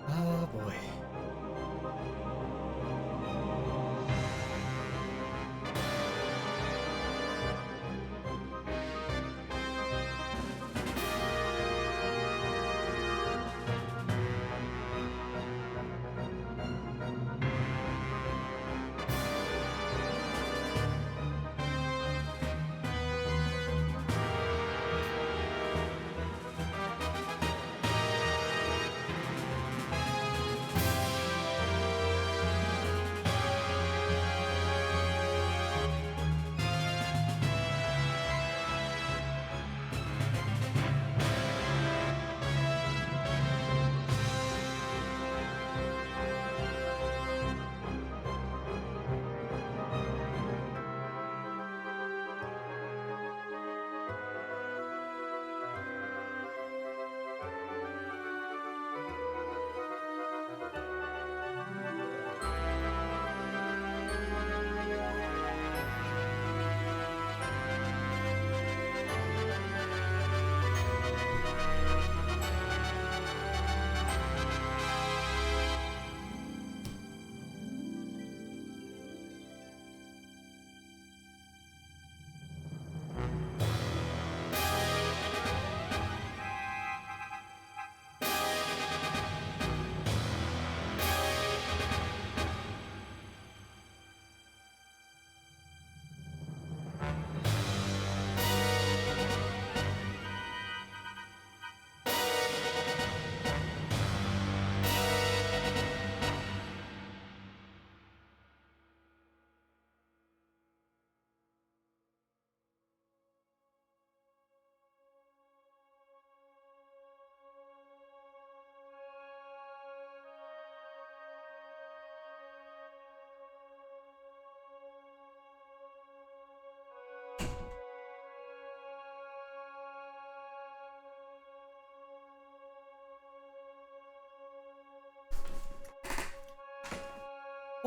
Oh boy.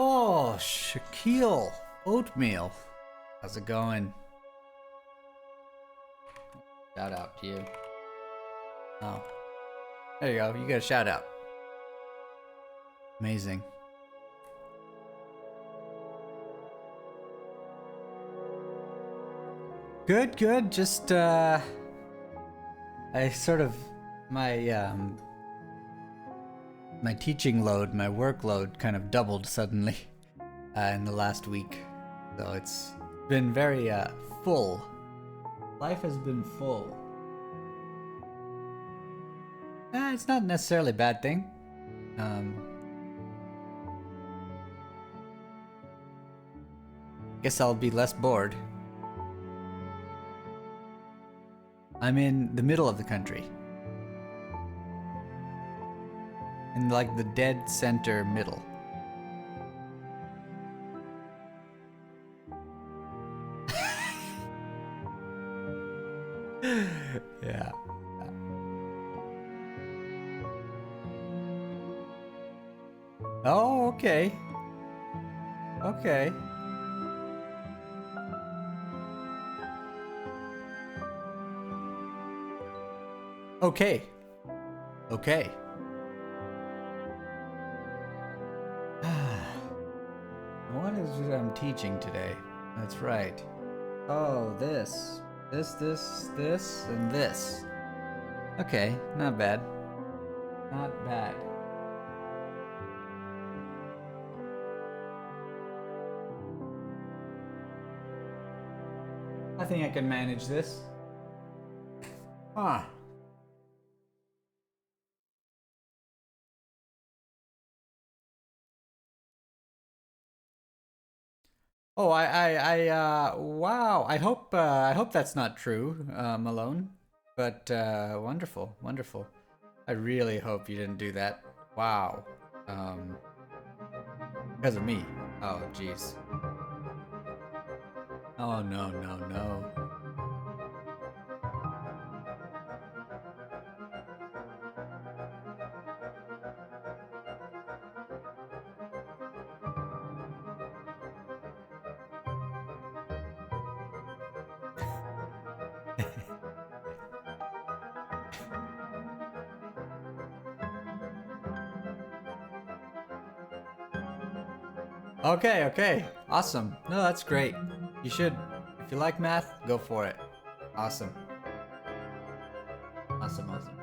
Oh, Shaquille Oatmeal. How's it going? Shout out to you. Oh. There you go. You got a shout out. Amazing. Good, good. Just, I sort of, my teaching load, my workload kind of doubled suddenly in the last week. So it's been very full. Life has been full. It's not necessarily a bad thing. Guess I'll be less bored. I'm in the middle of the country. In like the dead center middle. Yeah. Oh, okay. Okay. Okay. Okay. What is it I'm teaching today? That's right. Oh, this, and this. Okay, not bad. Not bad. I think I can manage this. Ah. Oh, wow. I hope that's not true, Malone. But wonderful, wonderful. I really hope you didn't do that. Wow. Because of me. Oh, jeez. Oh no, no, no. Okay, okay. Awesome. No, that's great. You should. If you like math, go for it. Awesome. Awesome, awesome.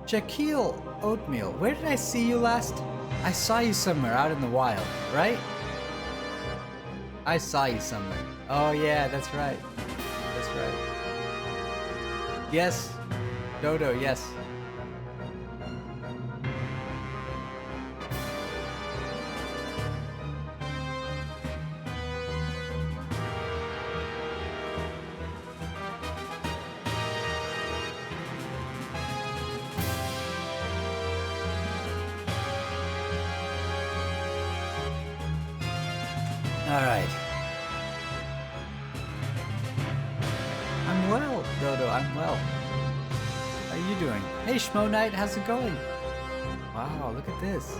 Shaquille Oatmeal, where did I see you last? I saw you somewhere out in the wild, right? I saw you somewhere. Oh yeah, that's right. That's right. Yes. Dodo, yes. Alright. I'm well, Dodo, I'm well. How are you doing? Hey, Schmo Knight, how's it going? Wow, look at this.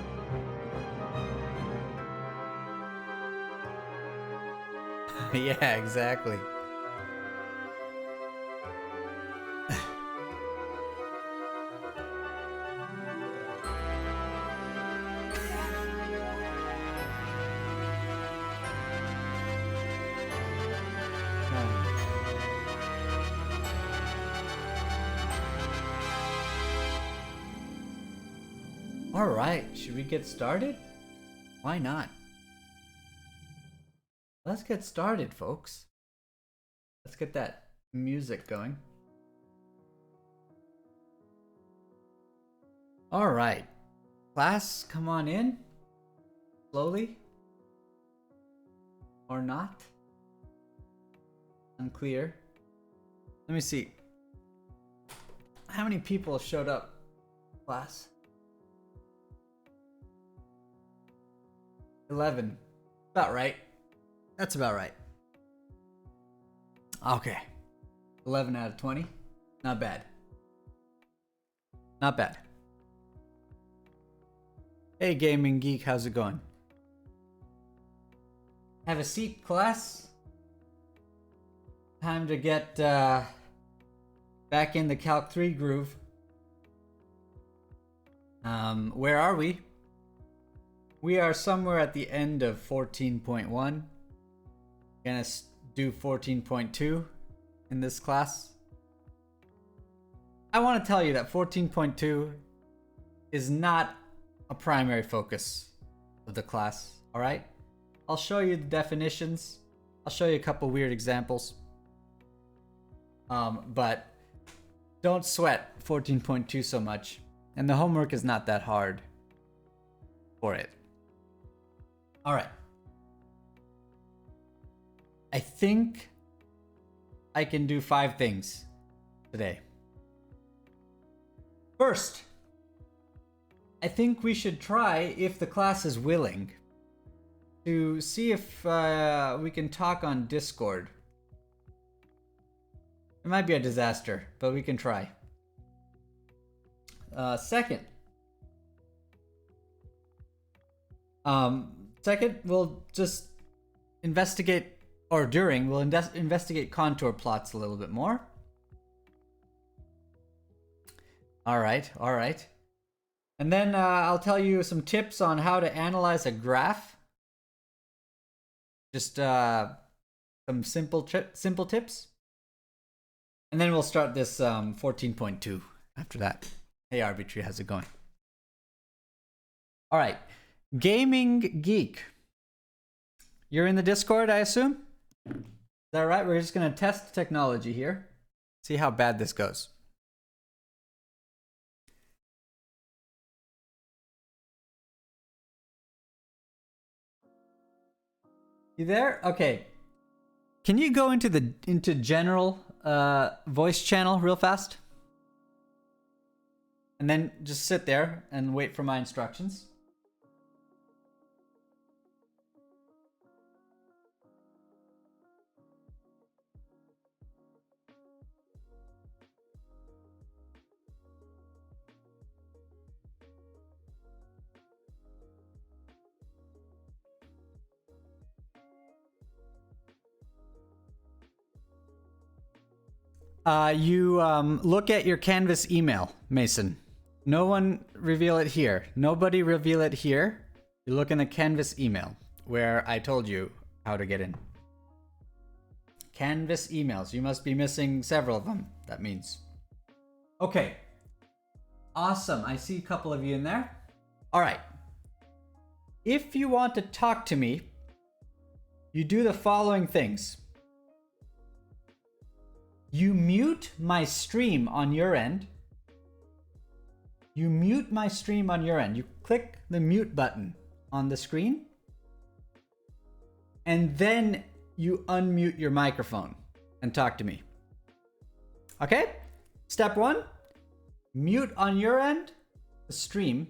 Yeah, exactly. All right, should we get started? Why not? Let's get started, folks. Let's get that music going. All right, class, come on in. Slowly. Or not. Unclear. Let me see. How many people showed up, class? 11. About right. That's about right. Okay. 11 out of 20. Not bad. Not bad. Hey, Gaming Geek, how's it going? Have a seat, class. Time to get back in the Calc 3 groove. Where are we? We are somewhere at the end of 14.1. Gonna do 14.2 in this class. I want to tell you that 14.2 is not a primary focus of the class, alright? I'll show you the definitions. I'll show you a couple weird examples. But don't sweat 14.2 so much. And the homework is not that hard for it. Alright. I think I can do 5 things today. First, I think we should try, if the class is willing, to see if we can talk on Discord. It might be a disaster, but we can try. Second, we'll just investigate, or during, we'll investigate contour plots a little bit more. Alright. And then I'll tell you some tips on how to analyze a graph. Just some simple tips. And then we'll start this 14.2 after that. Hey, Arbitrary, how's it going? Alright. Gaming Geek. You're in the Discord, I assume? Is that right? We're just going to test technology here. See how bad this goes. You there? Okay. Can you go into general voice channel real fast? And then just sit there and wait for my instructions. You look at your Canvas email, Mason. No one reveal it here. Nobody reveal it here. You look in the Canvas email where I told you how to get in. Canvas emails. You must be missing several of them, that means. Okay. Awesome. I see a couple of you in there. All right. If you want to talk to me, you do the following things. You mute my stream on your end. You mute my stream on your end. You click the mute button on the screen. And then you unmute your microphone and talk to me. Okay? Step 1, mute on your end the stream.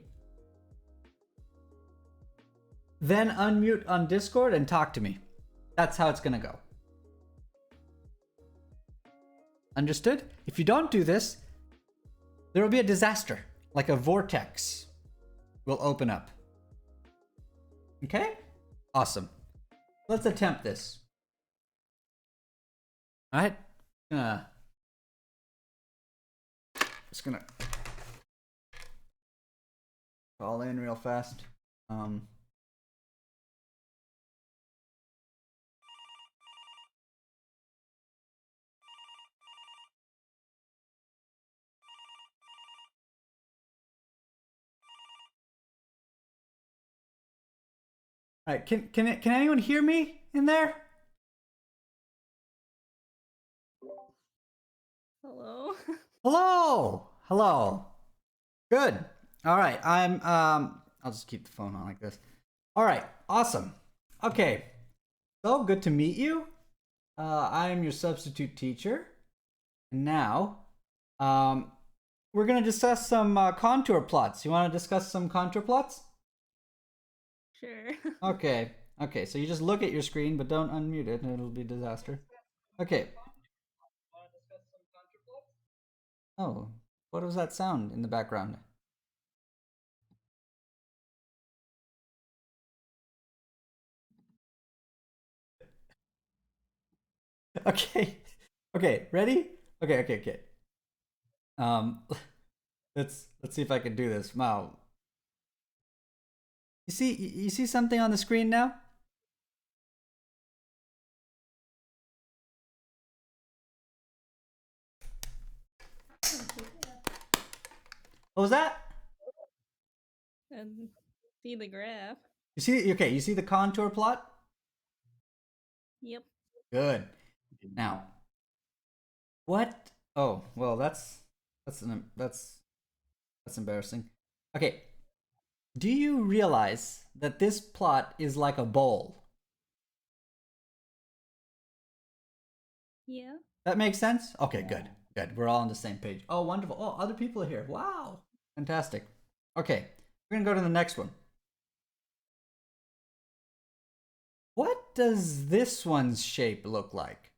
Then unmute on Discord and talk to me. That's how it's gonna go. Understood? If you don't do this, there will be a disaster. Like a vortex will open up. Okay? Awesome. Let's attempt this. Alright? Just gonna call in real fast. All right, can anyone hear me in there? Hello. Hello. Good. All right, I'll just keep the phone on like this. All right, awesome. Okay, so good to meet you. I am your substitute teacher. And now, we're gonna discuss some contour plots. You want to discuss some contour plots? Sure. Okay. Okay, so you just look at your screen, but don't unmute it, and it'll be a disaster. Okay. Oh, what was that sound in the background? Okay. Okay, ready? Okay. Um, let's see if I can do this. Wow. You see something on the screen now? What was that? And see the graph. You see? Okay, you see the contour plot? Yep. Good. Now, what? Oh, well, that's embarrassing. Okay. Do you realize that this plot is like a bowl? Yeah. That makes sense? Okay, good. Good. We're all on the same page. Oh, wonderful. Oh, other people are here. Wow. Fantastic. Okay. We're going to go to the next one. What does this one's shape look like?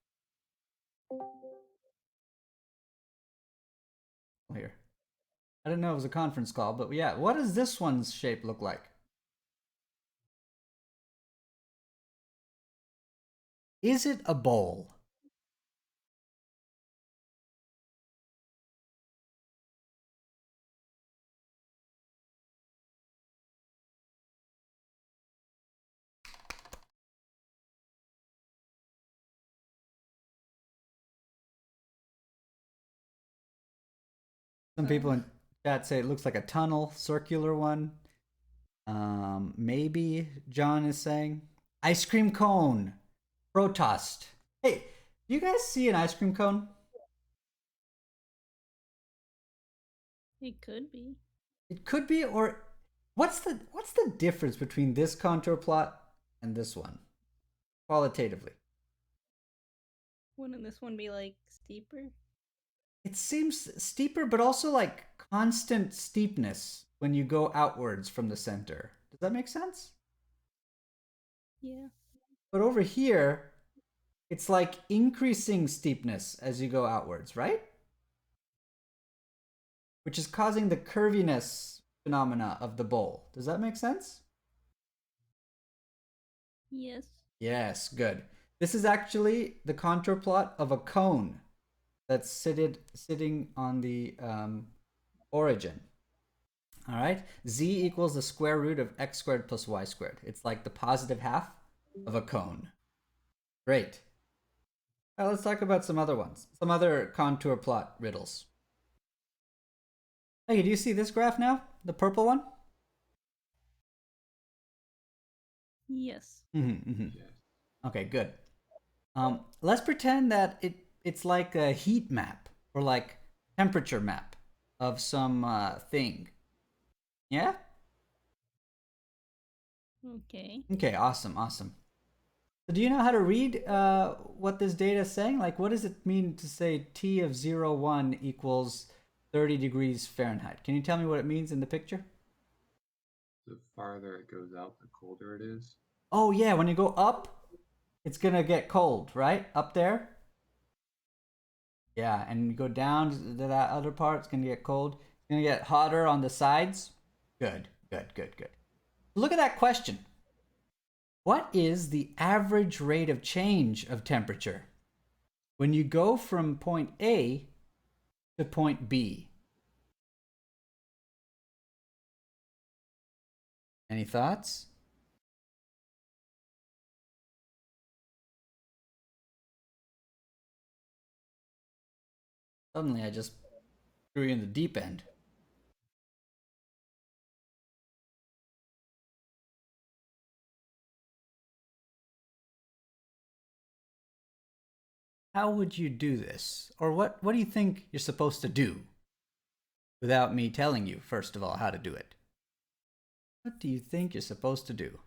Here. I didn't know it was a conference call, but yeah, what does this one's shape look like? Is it a bowl? Some people in chat say it looks like a tunnel, circular one. Maybe John is saying ice cream cone, protost. Hey, do you guys see an ice cream cone? It could be. It could be, or what's the difference between this contour plot and this one, qualitatively? Wouldn't this one be like steeper? It seems steeper, but also like constant steepness when you go outwards from the center. Does that make sense? Yeah. But over here, it's like increasing steepness as you go outwards, right? Which is causing the curviness phenomena of the bowl. Does that make sense? Yes. Yes, good. This is actually the contour plot of a cone that's sitting on the origin. All right. Z equals the square root of x squared plus y squared. It's like the positive half of a cone. Great. Now let's talk about some other ones. Some other contour plot riddles. Hey, do you see this graph now? The purple one? Yes. Yes. Okay, good. Let's pretend that it's like a heat map or like temperature map of some thing. Yeah? Okay. Okay, awesome, awesome. So do you know how to read what this data is saying? Like, what does it mean to say T of 0, 1 equals 30 degrees Fahrenheit? Can you tell me what it means in the picture? The farther it goes out, the colder it is. Oh, yeah, when you go up, it's going to get cold, right? Up there? Yeah, and you go down to that other part, it's going to get cold. It's going to get hotter on the sides. Good, good, good, good. Look at that question. What is the average rate of change of temperature when you go from point A to point B? Any thoughts? Suddenly I just threw you in the deep end. How would you do this? Or what do you think you're supposed to do without me telling you, first of all, how to do it? What do you think you're supposed to do?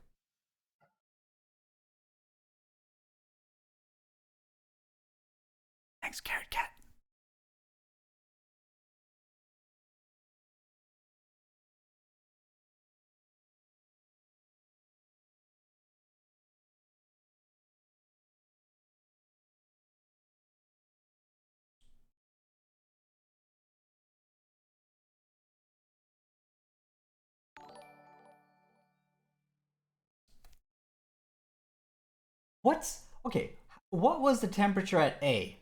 Thanks, Carrot Cat. What's okay? What was the temperature at A?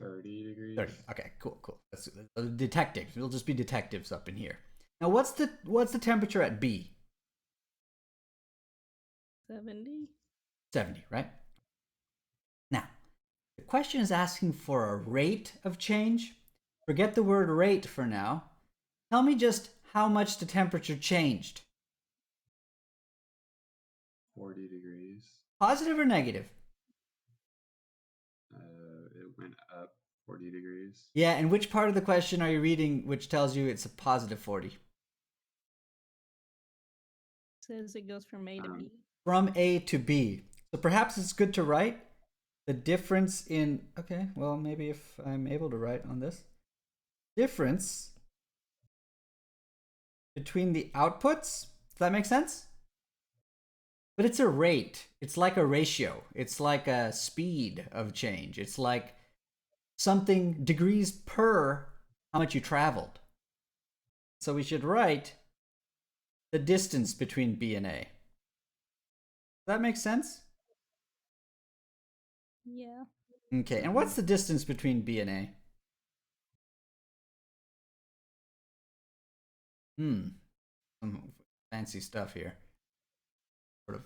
30 degrees. 30. Okay, cool, cool. That's detectives. We'll just be detectives up in here. Now, what's the temperature at B? 70. 70, right? Now, the question is asking for a rate of change. Forget the word rate for now. Tell me just how much the temperature changed. 40 degrees. Positive or negative? It went up 40 degrees. Yeah, and which part of the question are you reading which tells you it's a positive 40? Says it goes from A to B. From A to B. So perhaps it's good to write the difference in, okay, well, maybe if I'm able to write on this. Difference between the outputs. Does that make sense? But it's a rate. It's like a ratio. It's like a speed of change. It's like something degrees per how much you traveled. So we should write the distance between B and A. Does that make sense? Yeah. Okay, and what's the distance between B and A? Some fancy stuff here. Sort of.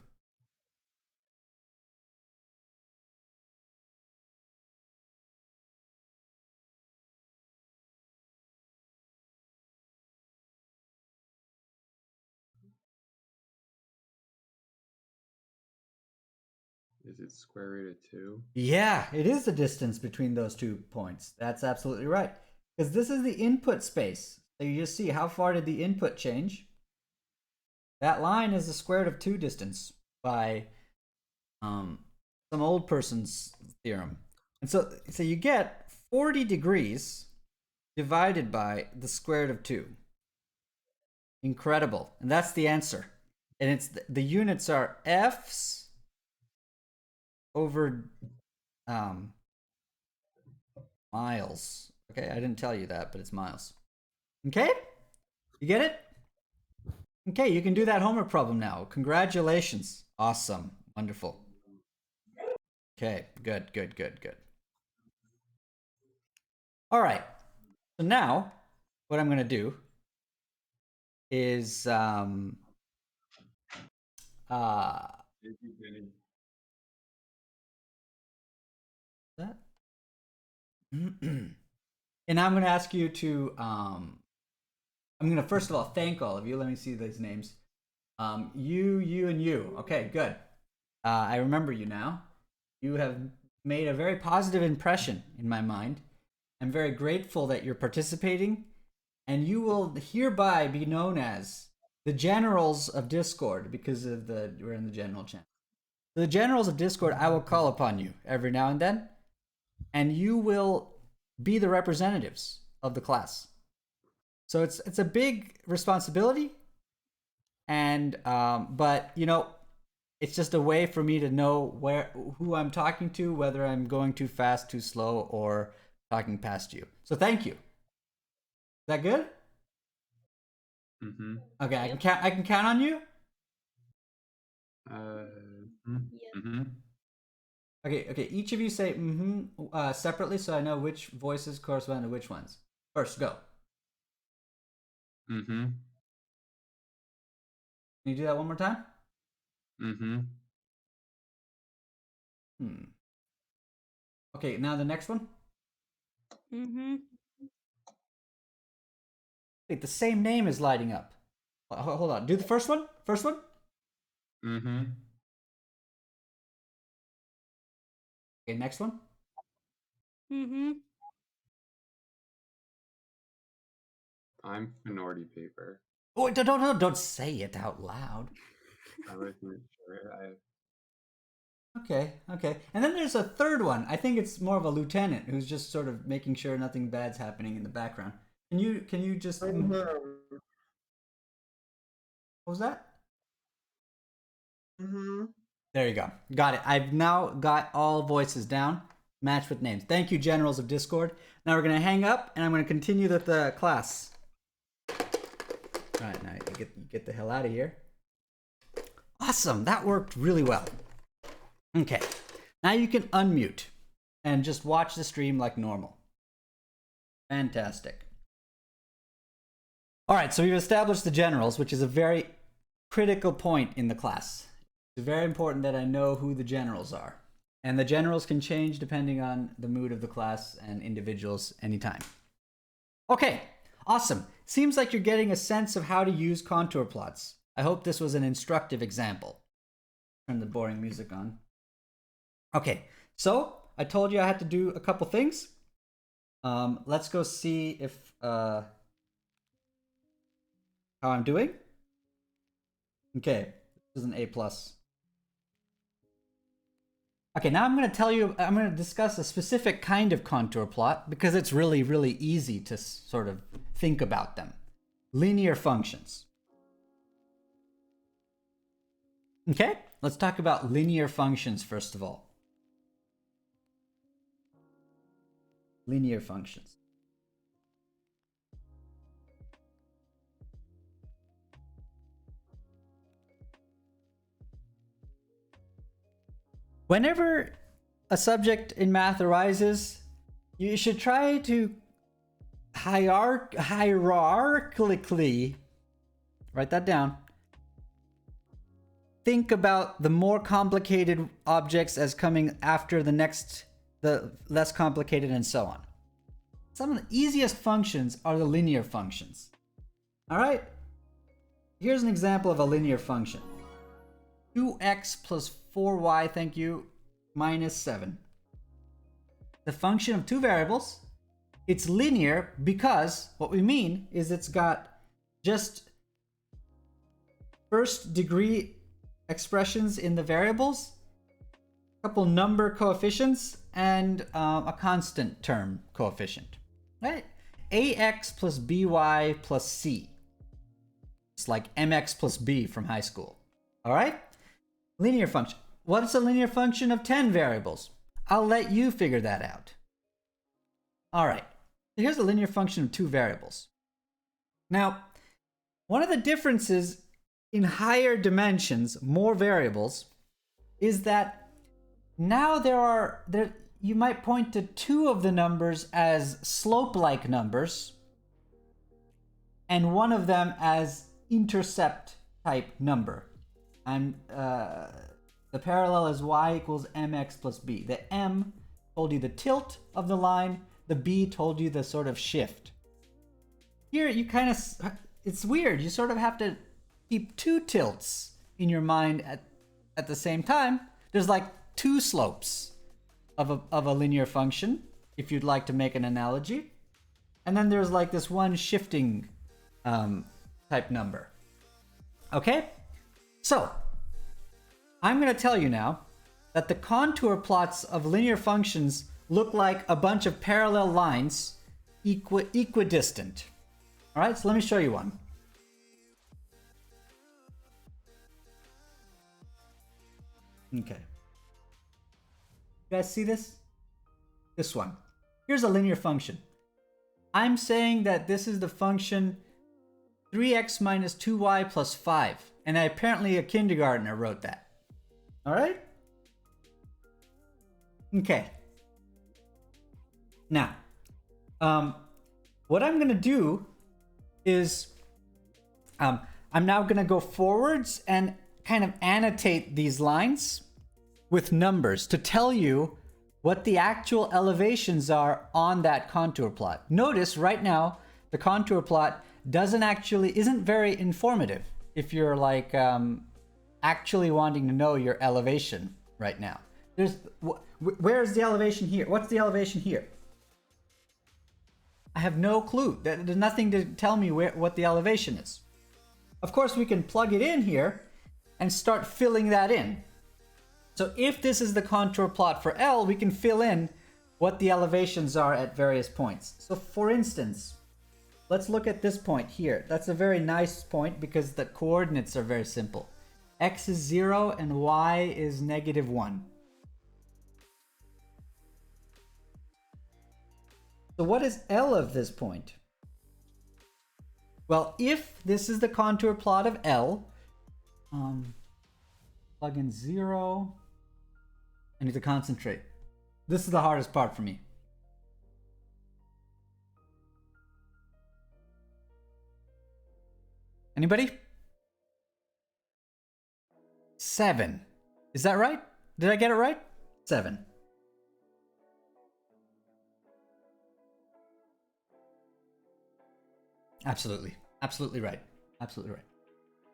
Is it square root of 2? Yeah, it is the distance between those 2 points. That's absolutely right. Because this is the input space. So you just see how far did the input change. That line is the square root of 2 distance by some old person's theorem. And so you get 40 degrees divided by the square root of 2. Incredible. And that's the answer. And it's the units are F's over miles. Okay, I didn't tell you that, but it's miles. Okay? You get it? Okay, you can do that homework problem now. Congratulations. Awesome. Wonderful. Okay, good, good, good, good. All right. So now, what I'm going to do is Thank you, Benny. that. And I'm going to ask you to I'm going to first of all thank all of you. Let me see these names. You, and you. Okay, good. I remember you now. You have made a very positive impression in my mind. I'm very grateful that you're participating, and you will hereby be known as the generals of Discord because of we're in the general channel. The generals of Discord, I will call upon you every now and then, and you will be the representatives of the class. So it's a big responsibility, and but you know, it's just a way for me to know who I'm talking to, whether I'm going too fast, too slow, or talking past you. So thank you. Is that good? Mm-hmm. Okay, I Yep. can count on you. Mm-hmm. Okay. Each of you say separately, so I know which voices correspond to which ones. First, go. Mm-hmm. Can you do that one more time? Mm-hmm. Okay, now the next one. Mm-hmm. Wait, the same name is lighting up. Hold on. Do the first one. First one. Mm-hmm. Okay, next one. Mm-hmm. I'm minority paper. Oh, don't say it out loud. I wasn't sure. Okay. And then there's a third one. I think it's more of a lieutenant who's just sort of making sure nothing bad's happening in the background. Can you just what was that? Mm-hmm. There you go. Got it. I've now got all voices down, matched with names. Thank you, generals of Discord. Now we're gonna hang up, and I'm gonna continue with the class. All right, now you get the hell out of here. Awesome. That worked really well. Okay. Now you can unmute and just watch the stream like normal. Fantastic. All right, so we've established the generals, which is a very critical point in the class. It's very important that I know who the generals are. And the generals can change depending on the mood of the class and individuals anytime. Okay, awesome. Seems like you're getting a sense of how to use contour plots. I hope this was an instructive example. Turn the boring music on. Okay, so I told you I had to do a couple things. Let's go see if how I'm doing. Okay, this is an A+. Okay, now I'm going to discuss a specific kind of contour plot because it's really, really easy to sort of think about them. Linear functions. Okay, let's talk about linear functions first of all. Linear functions. Whenever a subject in math arises, you should try to hierarchically write that down. Think about the more complicated objects as coming after the less complicated, and so on. Some of the easiest functions are the linear functions. All right? Here's an example of a linear function. 2x plus 4y, thank you, minus 7. The function of two variables. It's linear because what we mean is it's got just first degree expressions in the variables, a couple number coefficients, and a constant term coefficient. Right? ax plus by plus c. It's like mx plus b from high school. All right? Linear function. What's a linear function of 10 variables? I'll let you figure that out. All right. Here's a linear function of two variables. Now, one of the differences in higher dimensions, more variables, is that now you might point to two of the numbers as slope-like numbers and one of them as intercept type number. The parallel is y equals mx plus b. The m told you the tilt of the line. The b told you the sort of shift. Here you kind of, it's weird. You sort of have to keep two tilts in your mind at the same time. There's like two slopes of a linear function, if you'd like to make an analogy. And then there's like this one shifting type number. Okay? So, I'm going to tell you now that the contour plots of linear functions look like a bunch of parallel lines equidistant. All right, so let me show you one. Okay. You guys see this? This one. Here's a linear function. I'm saying that this is the function 3x minus 2y plus 5. And apparently a kindergartner wrote that. All right? Okay. Now, what I'm going to do is I'm now going to go forwards and kind of annotate these lines with numbers to tell you what the actual elevations are on that contour plot. Notice right now the contour plot isn't very informative if you're like actually wanting to know your elevation right now. Where's the elevation here? What's the elevation here? I have no clue. There's nothing to tell me what the elevation is. Of course, we can plug it in here and start filling that in. So if this is the contour plot for L, we can fill in what the elevations are at various points. So for instance, let's look at this point here. That's a very nice point because the coordinates are very simple. X is 0 and y is -1. So what is L of this point? Well, if this is the contour plot of L, plug in 0. I need to concentrate. This is the hardest part for me. Anybody? 7. Is that right? Did I get it right? 7. Absolutely. Absolutely right. Absolutely right.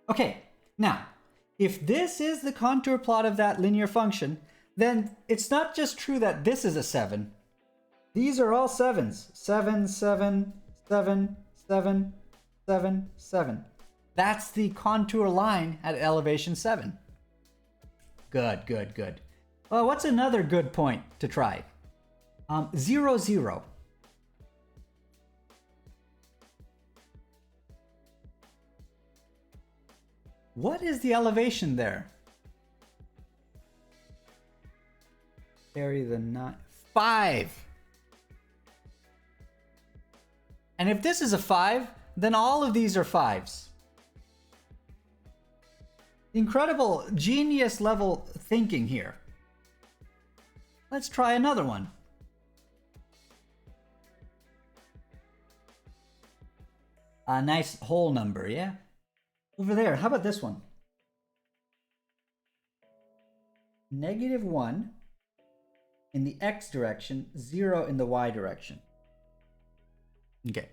Okay, now, if this is the contour plot of that linear function, then it's not just true that this is a 7. These are all 7s. 7, 7, 7, 7, 7, 7. That's the contour line at elevation 7. Good, good, good. Well, what's another good point to try? 0, 0. What is the elevation there? Carry the 9. 5. And if this is a 5, then all of these are 5s. Incredible genius level thinking here. Let's try another one. A nice whole number, yeah? Over there, how about this one? -1 in the x direction, 0 in the y direction. Okay.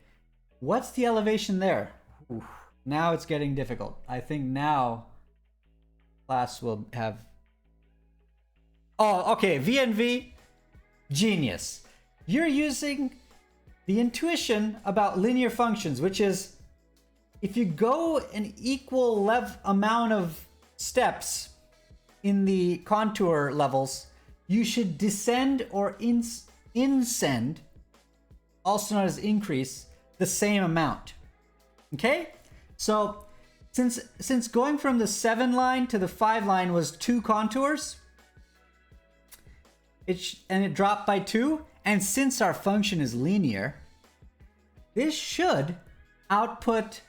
What's the elevation there? Oof. Now it's getting difficult. I think now class will have... Oh, okay. VNV, genius. You're using the intuition about linear functions, which is if you go an equal amount of steps in the contour levels, you should descend or incend, also known as increase, the same amount. Okay? So since going from the 7 line to the 5 line was 2 contours, and it dropped by 2, and since our function is linear, this should output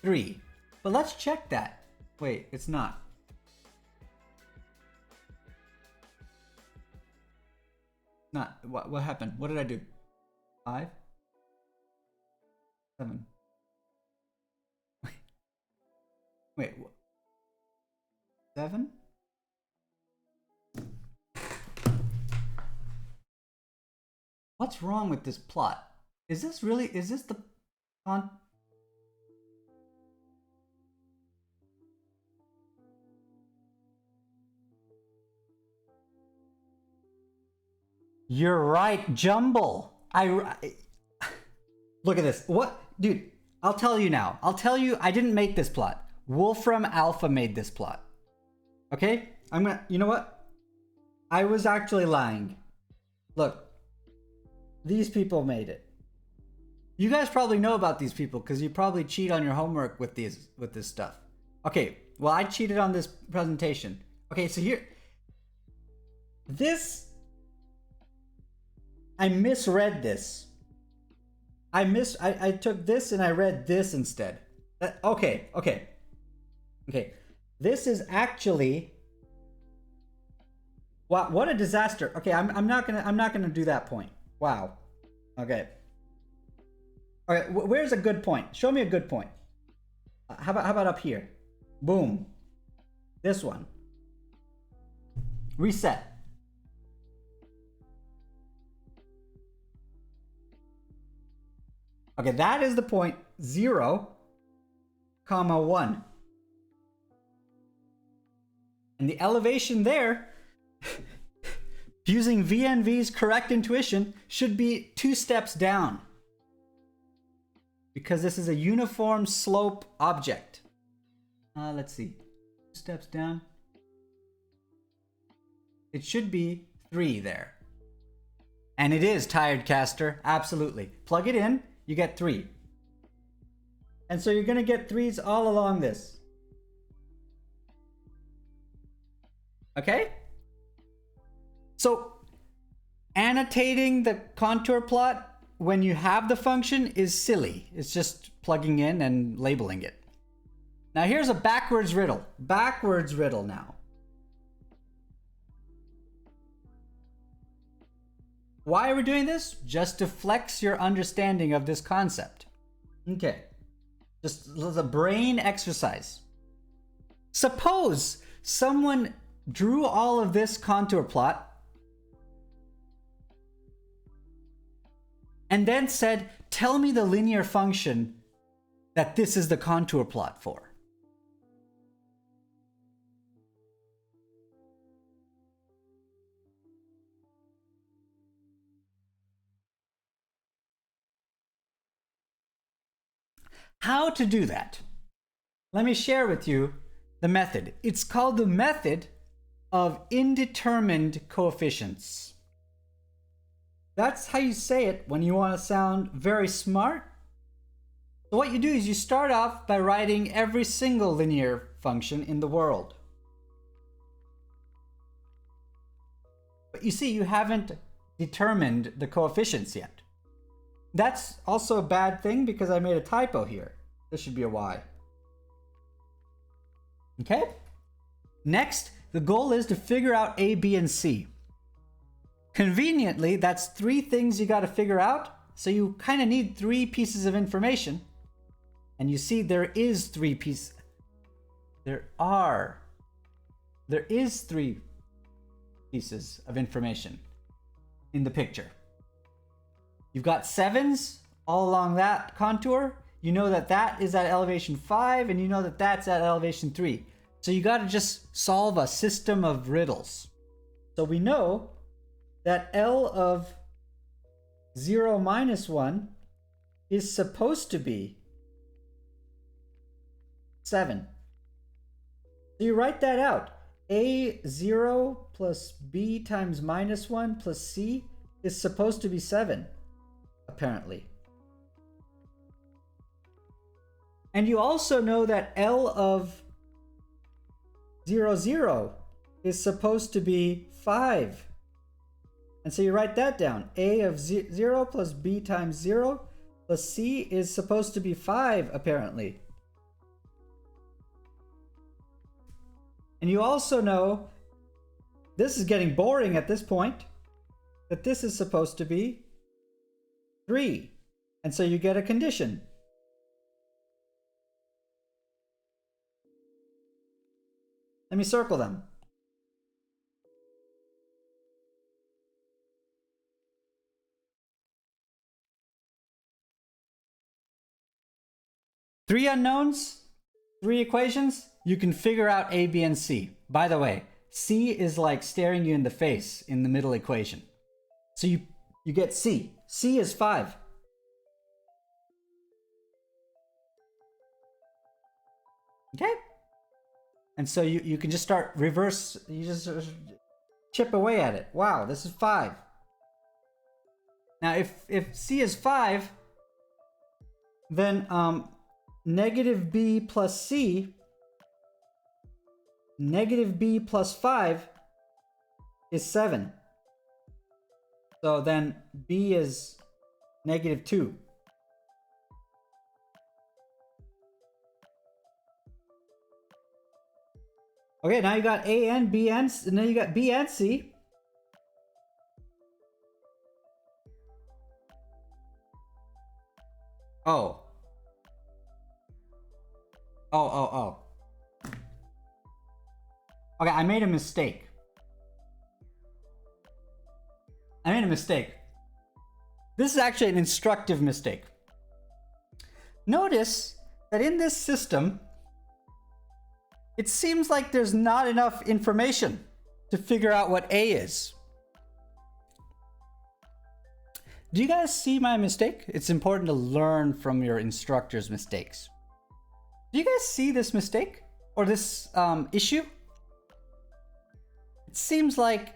3. But let's check that. Wait, it's not. Not. What happened? What did I do? 5? 7. Wait, 7? What's wrong with this plot? Is this the con? You're right, Jumble. Look at this. What? Dude, I'll tell you now. I'll tell you I didn't make this plot. Wolfram Alpha made this plot. Okay? You know what? I was actually lying. Look. These people made it. You guys probably know about these people because you probably cheat on your homework with this stuff. Okay, well, I cheated on this presentation. Okay, so here. I misread this. I took this and I read this instead. Okay. This is actually, wow, what a disaster. Okay, I'm not gonna do that point. Wow. Okay. All right, where's a good point? Show me a good point. How about up here? Boom. This one. Reset. Okay, that is the point 0, 1. And the elevation there, using VNV's correct intuition, should be 2 steps down. Because this is a uniform slope object. Let's see. 2 steps down. It should be 3 there. And it is, Tired Caster. Absolutely. Plug it in. You get 3. And so you're going to get 3s all along this. Okay? So, annotating the contour plot when you have the function is silly. It's just plugging in and labeling it. Now here's a backwards riddle. Backwards riddle now. Why are we doing this? Just to flex your understanding of this concept. Okay. Just a brain exercise. Suppose someone drew all of this contour plot and then said, tell me the linear function that this is the contour plot for. How to do that? Let me share with you the method. It's called the method of indetermined coefficients. That's how you say it when you want to sound very smart. So what you do is you start off by writing every single linear function in the world. But you see, you haven't determined the coefficients yet. That's also a bad thing because I made a typo here. This should be a y. Okay? Next, the goal is to figure out A, B, and C. Conveniently, that's 3 things you got to figure out. So you kind of need 3 pieces of information. And you see there is 3 pieces. There is 3 pieces of information in the picture. You've got 7s all along that contour. You know that that is at elevation 5, and you know that that's at elevation 3. So you got to just solve a system of riddles. So we know that L of 0 minus 1 is supposed to be 7. So you write that out. A0 plus B times minus 1 plus C is supposed to be 7. Apparently. And you also know that L of 0, 0 is supposed to be 5. And so you write that down. A of 0 plus B times 0 plus C is supposed to be 5, apparently. And you also know, this is getting boring at this point, that this is supposed to be 3. And so you get a condition. Let me circle them. Three unknowns, three equations, you can figure out A, B, and C. By the way, C is like staring you in the face in the middle equation. So you get C. C is 5. Okay? And so you can just start reverse, you just chip away at it. Wow, this is 5. Now if C is 5, then negative B plus C, negative B plus 5 is 7. So then B is negative 2. Okay, now you got A and B and then you got B and C. Oh. Oh. Okay, I made a mistake. This is actually an instructive mistake. Notice that in this system, it seems like there's not enough information to figure out what A is. Do you guys see my mistake? It's important to learn from your instructor's mistakes. Do you guys see this mistake or this issue? It seems like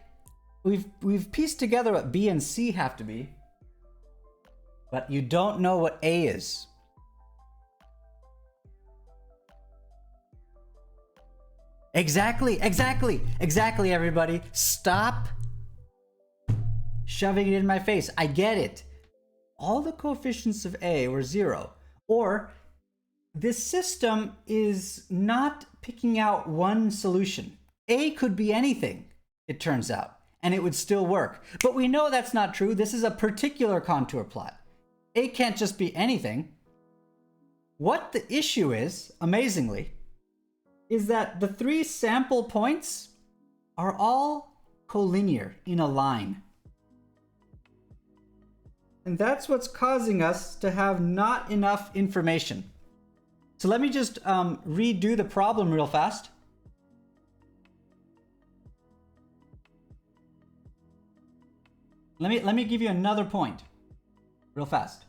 we've pieced together what B and C have to be, but you don't know what A is. Exactly, everybody. Stop shoving it in my face. I get it. All the coefficients of A were 0. Or this system is not picking out one solution. A could be anything, it turns out, and it would still work. But we know that's not true. This is a particular contour plot. A can't just be anything. What the issue is, amazingly, is that the 3 sample points are all collinear in a line. And that's what's causing us to have not enough information. So let me just redo the problem real fast. Let me give you another point real fast.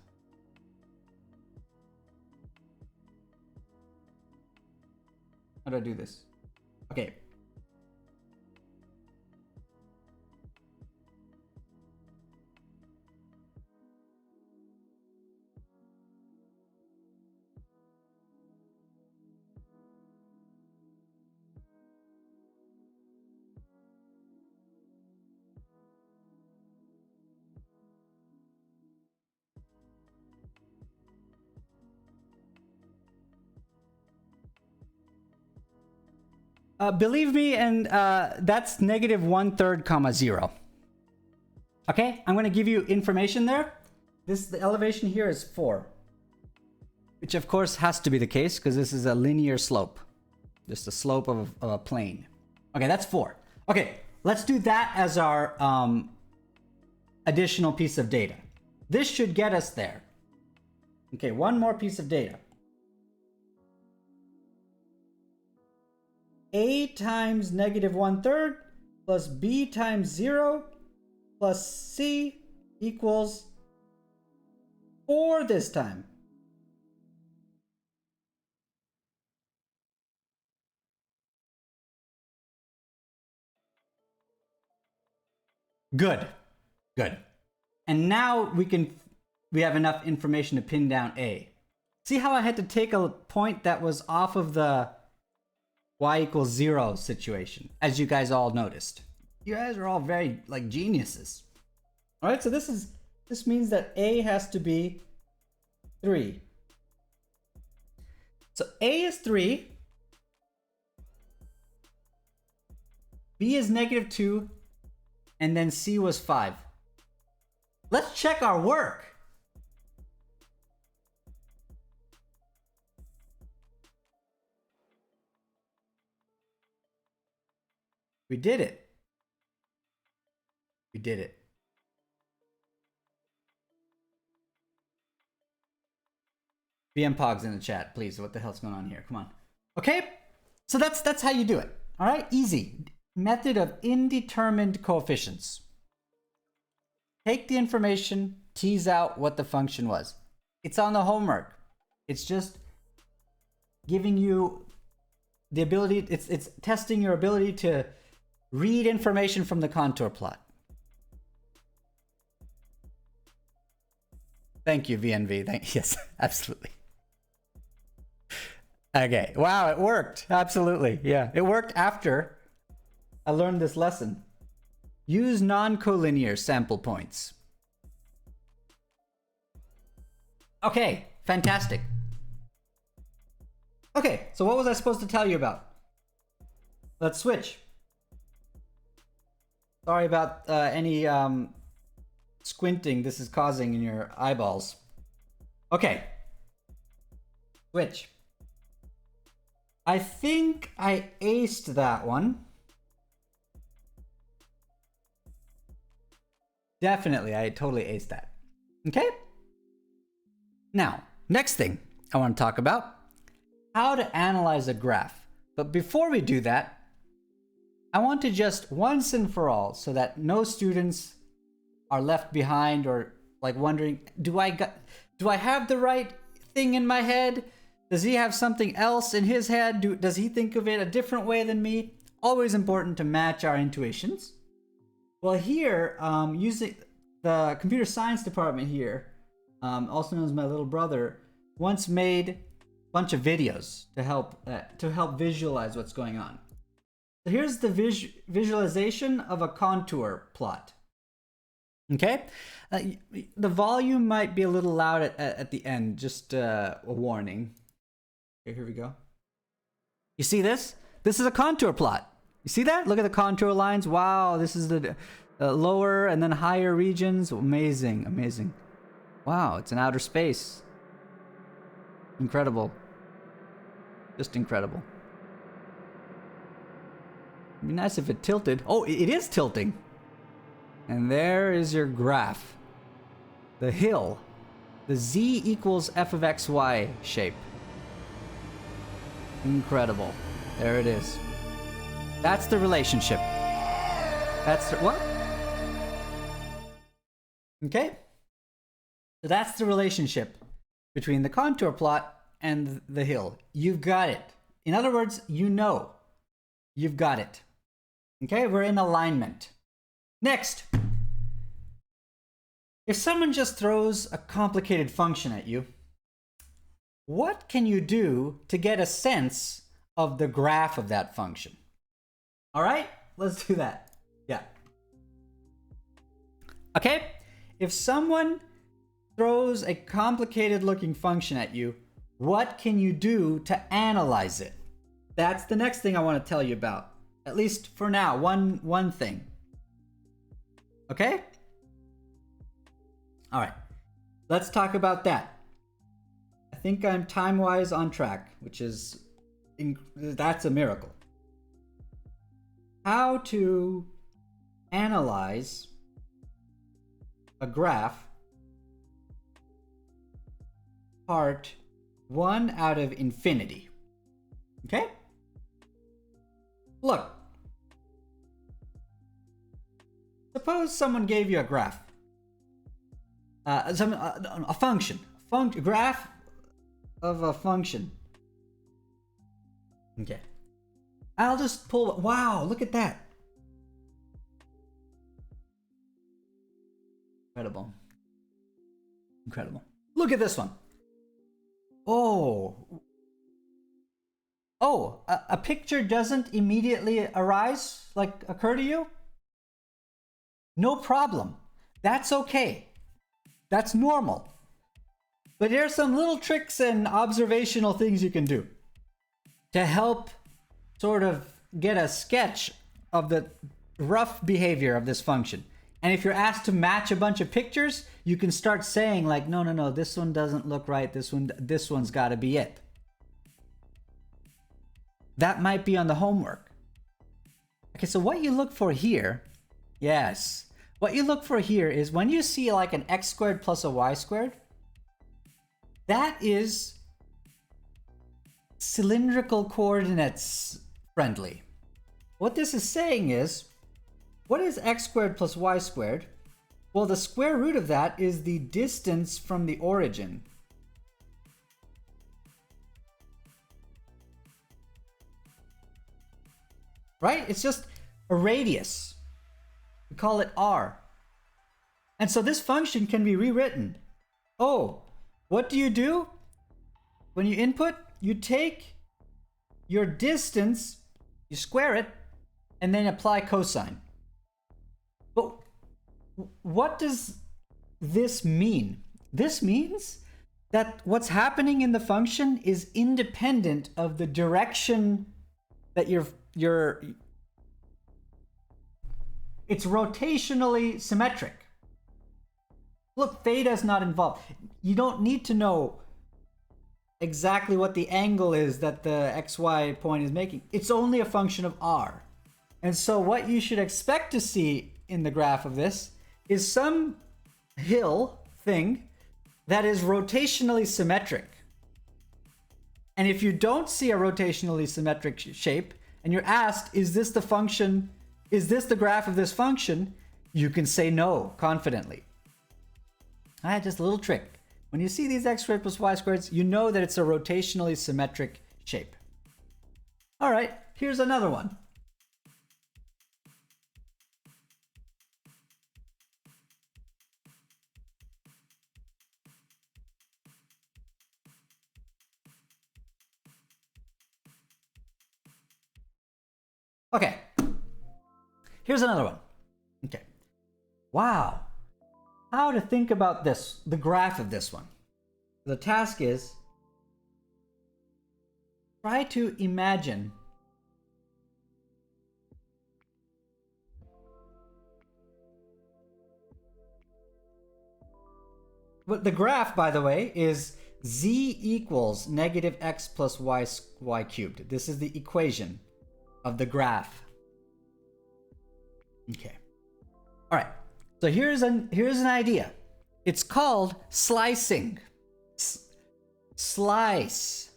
How do I do this? Okay. Believe me, and that's negative 1/3, comma 0. Okay, I'm going to give you information there. The elevation here is 4, which of course has to be the case because this is a linear slope, just a slope of a plane. Okay, that's 4. Okay, let's do that as our additional piece of data. This should get us there. Okay, one more piece of data. A times negative 1/3 plus B times 0 plus C equals 4 this time. Good. And now we have enough information to pin down A. See how I had to take a point that was off of the y equals 0 situation, as you guys all noticed. You guys are all very like geniuses. All right, so this means that A has to be 3. So A is 3, B is negative 2, and then C was 5. Let's check our work. We did it. We did it. BM Pogs in the chat, please. What the hell's going on here? Come on. Okay, so that's how you do it. All right, easy. Method of indeterminate coefficients. Take the information, tease out what the function was. It's on the homework. It's just giving you the ability, it's testing your ability to read information from the contour plot. Thank you, VNV. Yes, absolutely. Okay, wow, it worked. Absolutely, yeah. It worked after I learned this lesson. Use non-collinear sample points. Okay, fantastic. Okay, so what was I supposed to tell you about? Let's switch. Sorry about any squinting this is causing in your eyeballs. Okay. Switch. I think I aced that one. Definitely, I totally aced that. Okay? Now, next thing I want to talk about, how to analyze a graph. But before we do that, I want to just once and for all, so that no students are left behind or like wondering, do I have the right thing in my head? Does he have something else in his head? Does he think of it a different way than me? Always important to match our intuitions. Well, here, using the computer science department here, also known as my little brother, once made a bunch of videos to help visualize what's going on. So here's the visualization of a contour plot. Okay, the volume might be a little loud at the end. Just a warning. Okay, here we go. You see this? This is a contour plot. You see that? Look at the contour lines. Wow, this is the lower and then higher regions. Amazing, amazing. Wow, it's in outer space. Incredible. Just incredible. It'd be nice if it tilted. Oh, it is tilting. And there is your graph. The hill. The z equals f of xy shape. Incredible. There it is. That's the relationship. That's the, what? Okay. So that's the relationship between the contour plot and the hill. You've got it. In other words, you know. You've got it. Okay, we're in alignment. Next. If someone just throws a complicated function at you, what can you do to get a sense of the graph of that function? All right, let's do that. Yeah. Okay, if someone throws a complicated looking function at you, what can you do to analyze it? That's the next thing I want to tell you about. At least for now, one thing. Okay? All right, let's talk about that. I think I'm time-wise on track, which is, that's a miracle. How to analyze a graph, part 1 out of infinity. Okay? Look. Suppose someone gave you a graph. A function. Graph of a function. Okay. I'll just pull. Wow, look at that. Incredible. Incredible. Look at this one. Oh. Oh, a picture doesn't immediately arise, like occur to you? No problem. That's okay. That's normal. But there are some little tricks and observational things you can do to help sort of get a sketch of the rough behavior of this function. And if you're asked to match a bunch of pictures, you can start saying like, no, this one doesn't look right. This one's got to be it. That might be on the homework. Okay, so what you look for here, yes. What you look for here is when you see like an x squared plus a y squared, that is cylindrical coordinates friendly. What this is saying is, what is x squared plus y squared? Well, the square root of that is the distance from the origin. Right? It's just a radius. We call it r. And so this function can be rewritten. Oh, what do? When you input, you take your distance, you square it, and then apply cosine. But what does this mean? This means that what's happening in the function is independent of the direction that it's rotationally symmetric. Look, theta is not involved. You don't need to know exactly what the angle is that the xy point is making. It's only a function of r. And so what you should expect to see in the graph of this is some hill thing that is rotationally symmetric. And if you don't see a rotationally symmetric shape, and you're asked, is this the function, is this the graph of this function? You can say no confidently. All right, just a little trick. When you see these x squared plus y squareds, you know that it's a rotationally symmetric shape. All right, here's another one. Okay, here's another one. Okay, wow. How to think about this, the graph of this one. The task is try to imagine but the graph, by the way, is z equals negative x plus y cubed. This is the equation of the graph. Okay. All right. So here's an idea. It's called slicing. Slice.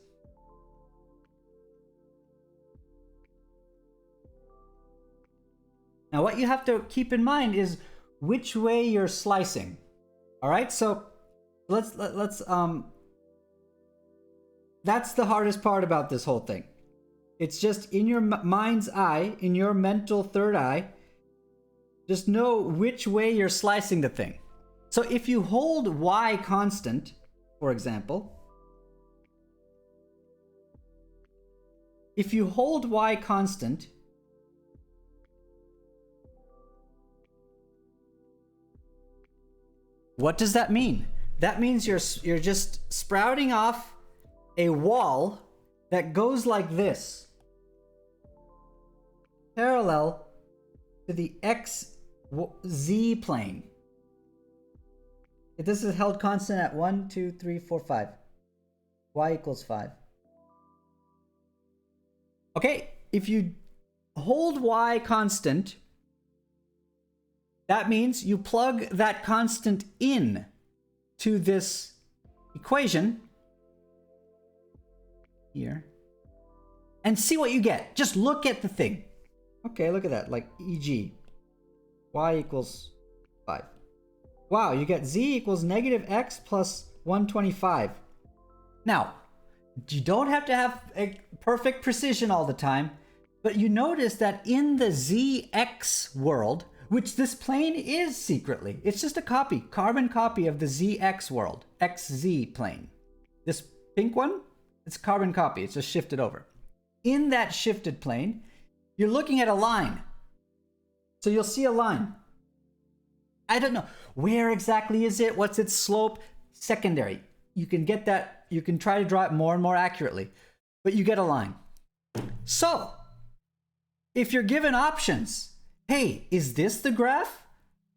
Now what you have to keep in mind is which way you're slicing. All right? So let's that's the hardest part about this whole thing. It's just in your mind's eye, in your mental third eye, just know which way you're slicing the thing. So if you hold y constant, for example, if you hold y constant, what does that mean? That means you're just sprouting off a wall that goes like this, parallel to the z plane. If this is held constant at 1, 2, 3, 4, 5, y equals 5. Okay, if you hold y constant, that means you plug that constant in to this equation here and see what you get. Just look at the thing. Okay, look at that, like e.g. y equals 5. Wow, you get z equals negative x plus 125. Now, you don't have to have a perfect precision all the time, but you notice that in the zx world, which this plane is secretly, it's just a copy, carbon copy of the zx world, xz plane. This pink one, it's carbon copy, it's just shifted over. In that shifted plane, you're looking at a line. So you'll see a line. I don't know. Where exactly is it? What's its slope? Secondary. You can get that. You can try to draw it more and more accurately. But you get a line. So, if you're given options, hey, is this the graph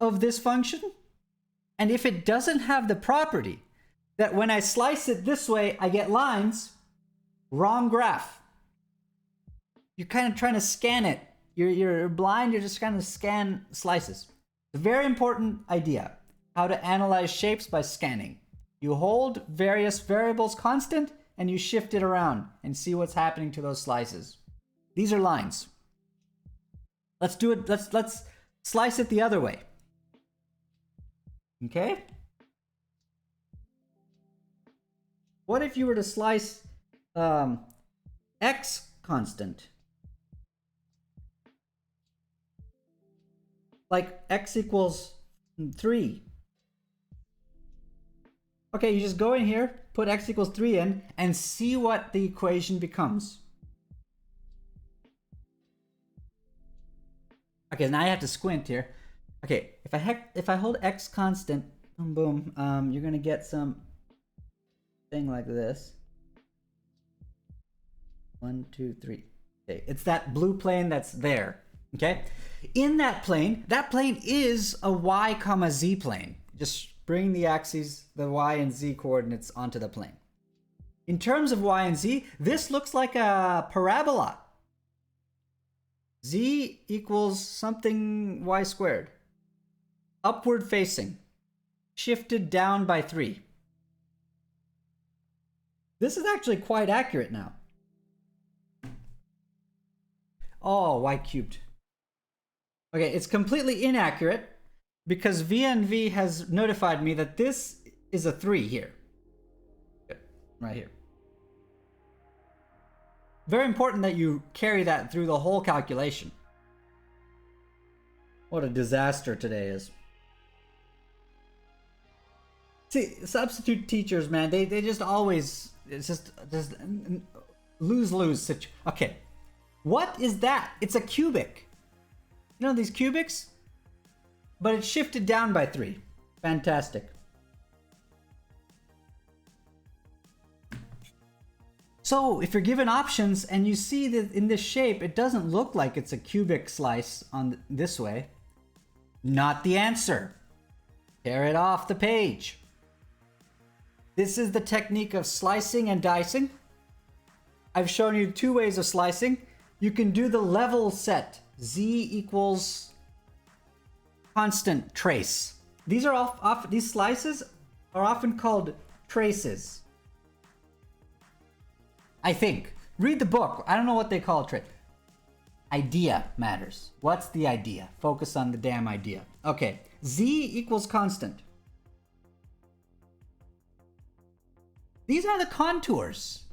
of this function? And if it doesn't have the property that when I slice it this way, I get lines, wrong graph. You're kind of trying to scan it You're blind, you're just kind of scan slices. It's a very important idea. How to analyze shapes by scanning. You hold various variables constant and you shift it around and see what's happening to those slices. These are lines. Let's do it. Let's slice it the other way. Okay? What if you were to slice x constant? Like x equals 3. Okay, you just go in here, put x equals 3 in, and see what the equation becomes. Okay, now I have to squint here. Okay, if I hold x constant, boom, boom, you're gonna get some thing like this. 1, 2, 3. Okay, it's that blue plane that's there. Okay, in that plane is a y comma z plane. Just bring the axes, the y and z coordinates onto the plane. In terms of y and z, this looks like a parabola. Z equals something y squared. Upward facing. Shifted down by 3. This is actually quite accurate now. Oh, y cubed. Okay, it's completely inaccurate because VNV has notified me that this is a 3 here. Good. Right here. Very important that you carry that through the whole calculation. What a disaster today is. See, substitute teachers, man, they just always, it's just lose-lose situation. Okay, what is that? It's a cubic. You know these cubics? But it's shifted down by 3. Fantastic. So if you're given options and you see that in this shape, it doesn't look like it's a cubic slice on this way, not the answer. Tear it off the page. This is the technique of slicing and dicing. I've shown you 2 ways of slicing. You can do the level set. Z equals constant trace. These are these slices are often called traces. I think. Read the book. I don't know what they call it. Idea matters. What's the idea? Focus on the damn idea. Okay. Z equals constant. These are the contours.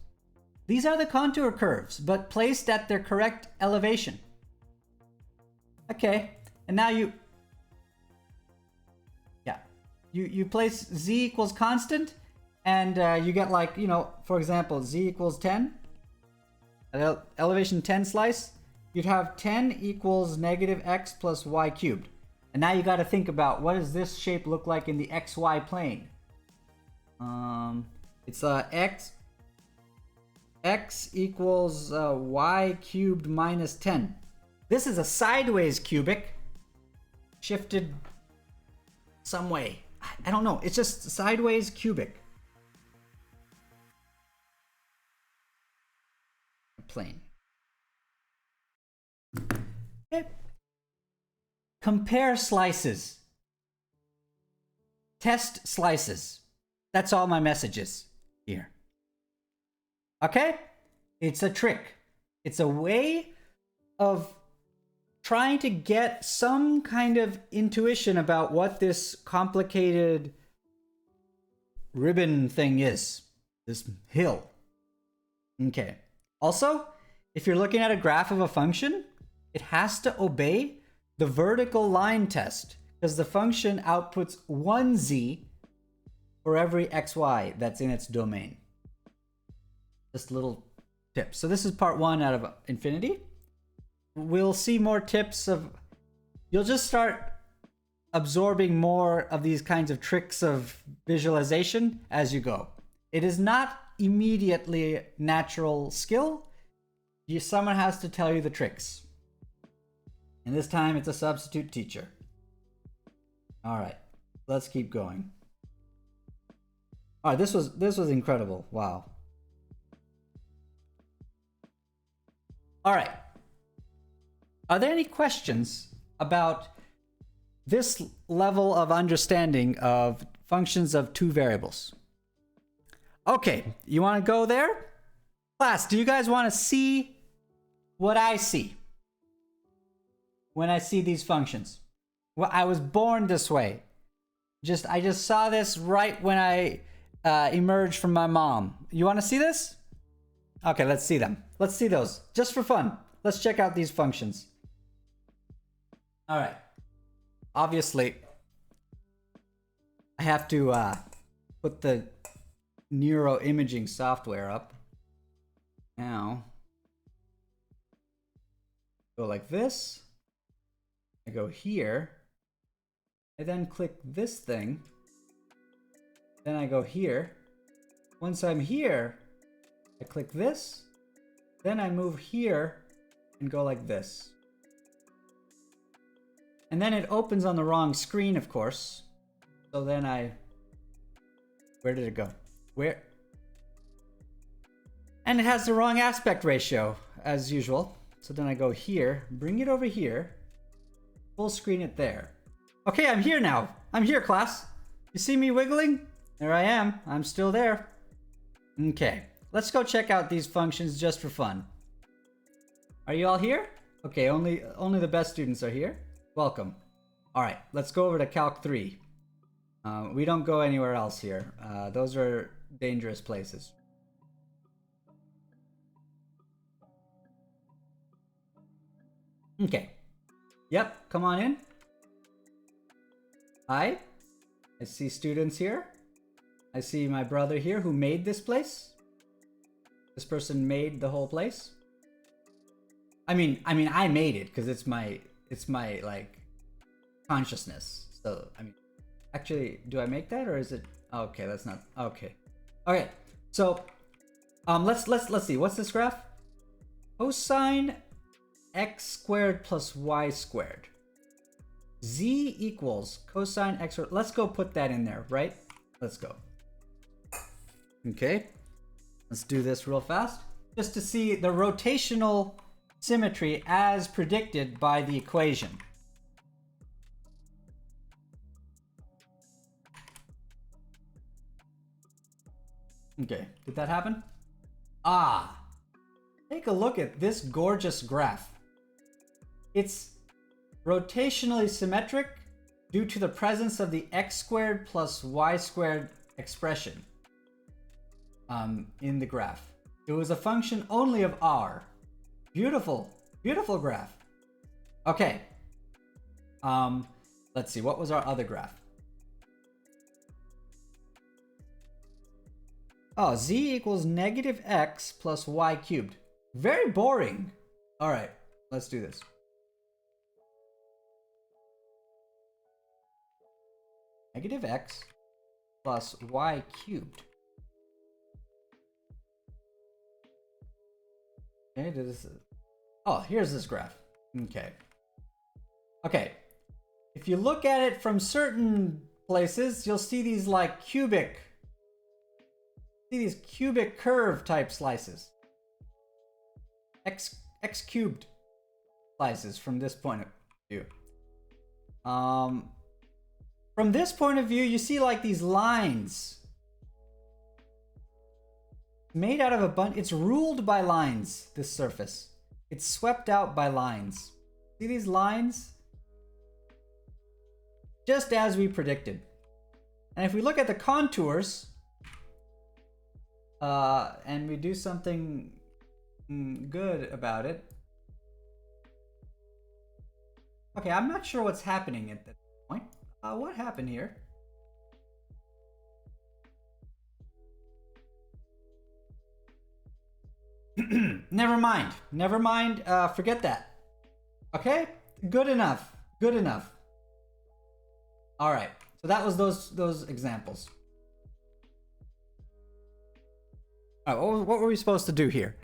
These are the contour curves, but placed at their correct elevation. Okay. And now you place z equals constant, and you get, like, you know, for example, z equals 10. At elevation 10 slice, you'd have 10 equals negative x plus y cubed. And now you got to think about, what does this shape look like in the xy plane? It's x equals y cubed minus 10. This is a sideways cubic, shifted some way. I don't know. It's just sideways cubic. Plane. Okay. Compare slices. Test slices. That's all my messages here. Okay? It's a trick. It's a way of trying to get some kind of intuition about what this complicated ribbon thing is. This hill. Okay. Also, if you're looking at a graph of a function, it has to obey the vertical line test, because the function outputs 1z for every xy that's in its domain. Just a little tip. So this is part 1 out of infinity. We'll see more tips of... You'll just start absorbing more of these kinds of tricks of visualization as you go. It is not immediately natural skill. Someone has to tell you the tricks. And this time it's a substitute teacher. All right, let's keep going. All right, this was incredible. Wow. All right. Are there any questions about this level of understanding of functions of two variables? Okay, you want to go there? Class, do you guys want to see what I see when I see these functions? Well, I was born this way. I just saw this right when I emerged from my mom. You want to see this? Okay, let's see them. Let's see those, just for fun. Let's check out these functions. All right. Obviously, I have to put the neuroimaging software up. Now, go like this. I go here. I then click this thing. Then I go here. Once I'm here, I click this. Then I move here and go like this. And then it opens on the wrong screen, of course. So then where did it go? Where? And it has the wrong aspect ratio, as usual. So then I go here, bring it over here, full screen it there. Okay, I'm here now. I'm here, class. You see me wiggling? There I am. I'm still there. Okay, let's go check out these functions just for fun. Are you all here? Okay, only the best students are here. Welcome. All right, let's go over to Calc 3. We don't go anywhere else here. Those are dangerous places. Okay. Yep, come on in. Hi. I see students here. I see my brother here who made this place. This person made the whole place. I mean, I made it because it's my like consciousness. So, I mean, actually, do I make that or is it? Okay, that's not okay. Okay, so let's see. What's this graph? Cosine x squared plus y squared. Z equals cosine x squared. Let's go put that in there, right? Let's go. Okay, let's do this real fast just to see the rotational symmetry as predicted by the equation. Okay, did that happen? Ah, take a look at this gorgeous graph. It's rotationally symmetric due to the presence of the x squared plus y squared expression in the graph. It was a function only of r. Beautiful, beautiful graph. Okay. Let's see, what was our other graph? Oh, z equals negative x plus y cubed. Very boring. All right, let's do this. Negative x plus y cubed. Okay, oh, here's this graph. Okay. Okay. If you look at it from certain places, you'll see these like cubic curve type slices. X cubed slices from this point of view. From this point of view, you see like these lines made out of a bunch. It's ruled by lines, this surface. It's swept out by lines. See these lines? Just as we predicted. And if we look at the contours, and we do something good about it. Okay, I'm not sure what's happening at this point. What happened here? Never mind. Never mind. Forget that. Okay? Good enough. Good enough. All right. So that was those examples. All right, what were we supposed to do here?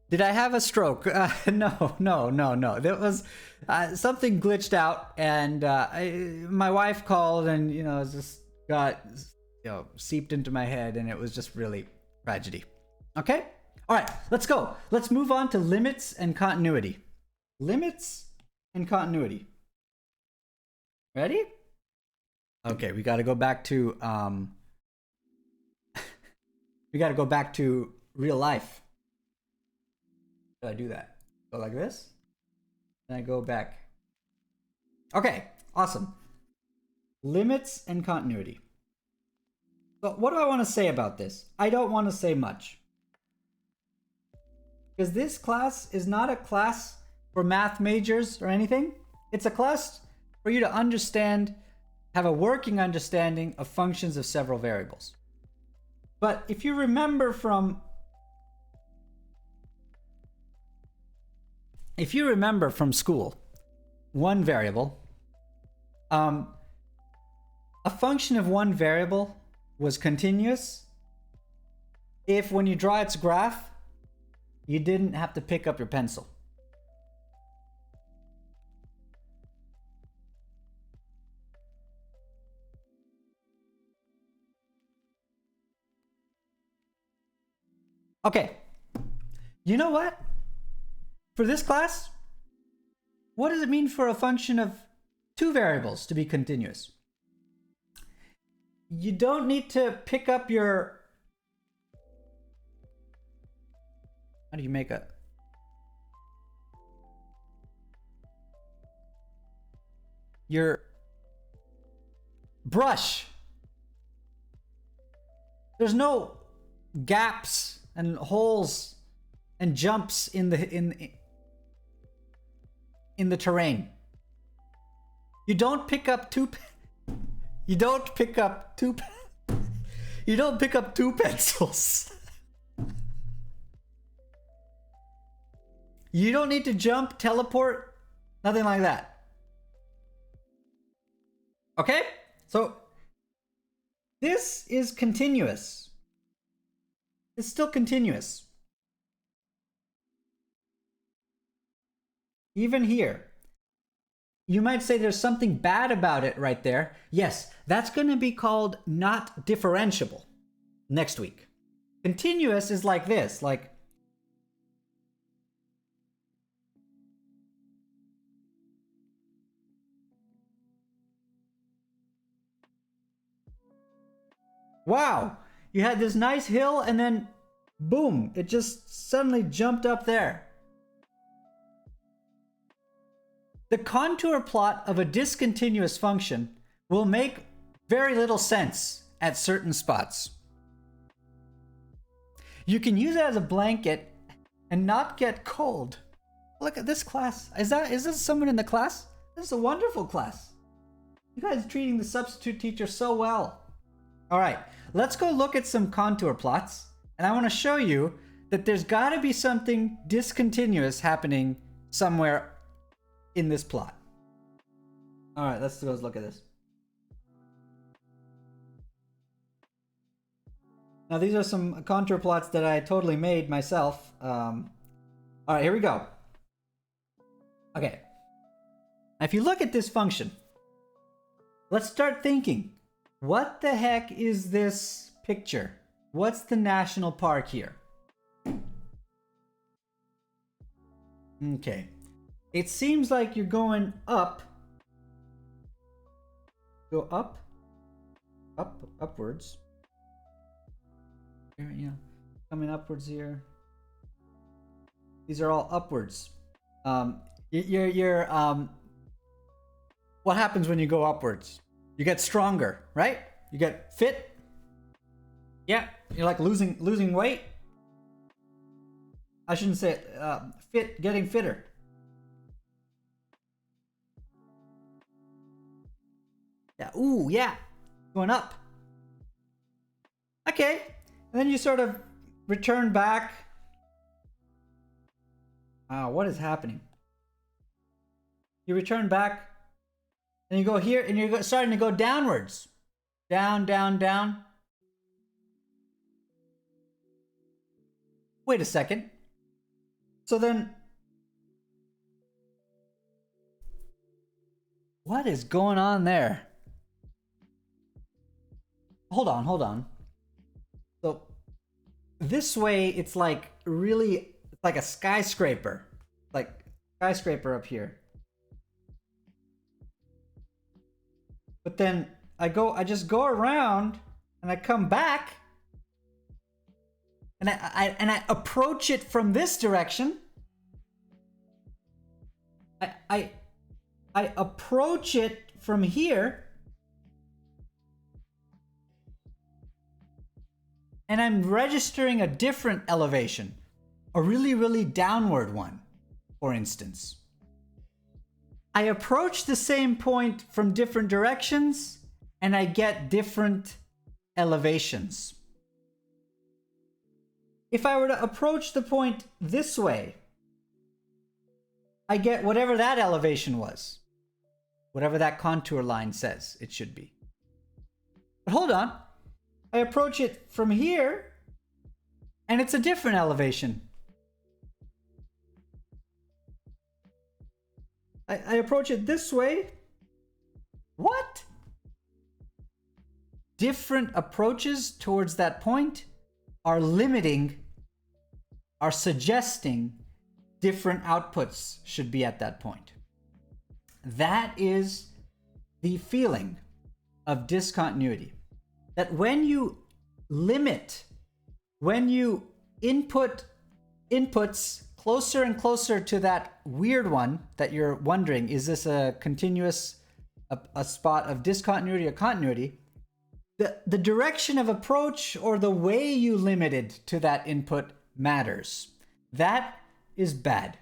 Did I have a stroke? No. There was something glitched out, and my wife called, and it just got seeped into my head, and it was just really tragedy. Okay. All right, let's go. Let's move on to limits and continuity. limits and continuity. Ready? Okay, we got to go back to we got to go back to real life. How do I do that? Go like this, and I go back. Okay, awesome. Limits and continuity. So what do I want to say about this? I don't want to say much. Because this class is not a class for math majors or anything. It's a class for you to understand, have a working understanding of functions of several variables. But if you remember from school, one variable, a function of one variable was continuous if when you draw its graph, you didn't have to pick up your pencil. Okay, you know what? For this class, what does it mean for a function of two variables to be continuous? You don't need to pick up your... How do you make a... your brush. There's no gaps and holes and jumps in the terrain. You don't pick up two pencils. You don't need to jump, teleport, nothing like that. Okay? So this is continuous. It's still continuous. Even here. You might say there's something bad about it right there. Yes, that's going to be called not differentiable next week. Continuous is like this, like wow, you had this nice hill and then boom, it just suddenly jumped up there. The contour plot of a discontinuous function will make very little sense at certain spots. You can use it as a blanket and not get cold. Look at this class. Is this someone in the class? This is a wonderful class. You guys are treating the substitute teacher so well. All right, let's go look at some contour plots. And I want to show you that there's got to be something discontinuous happening somewhere in this plot. All right, let's go look at this. Now these are some contour plots that I totally made myself. All right, here we go. Okay. Now if you look at this function, let's start thinking, what the heck is this picture? What's the national park here? Okay. It seems like you're going up. Go up. Upwards. Yeah, coming upwards here. These are all upwards. What happens when you go upwards? You get stronger, right? You get fit. Yeah, you're like losing weight. I shouldn't say it. Fit, getting fitter. Yeah. Ooh, yeah. Going up. Okay. And then you sort of return back. What is happening? You return back. And you go here, and you're starting to go downwards. Down, down, down. Wait a second. So then, what is going on there? Hold on. So this way, it's like really, it's like a skyscraper. Like skyscraper up here. But then I just go around and I come back and I approach it from this direction. I approach it from here, and I'm registering a different elevation, a really, really downward one, for instance. I approach the same point from different directions, and I get different elevations. If I were to approach the point this way, I get whatever that elevation was. Whatever that contour line says it should be. But hold on. I approach it from here, and it's a different elevation. I approach it this way. What? Different approaches towards that point are limiting, are suggesting different outputs should be at that point. That is the feeling of discontinuity. That when you limit, when you inputs closer and closer to that weird one that you're wondering, is this a continuous, a spot of discontinuity or continuity? The direction of approach or the way you limited to that input matters. That is bad.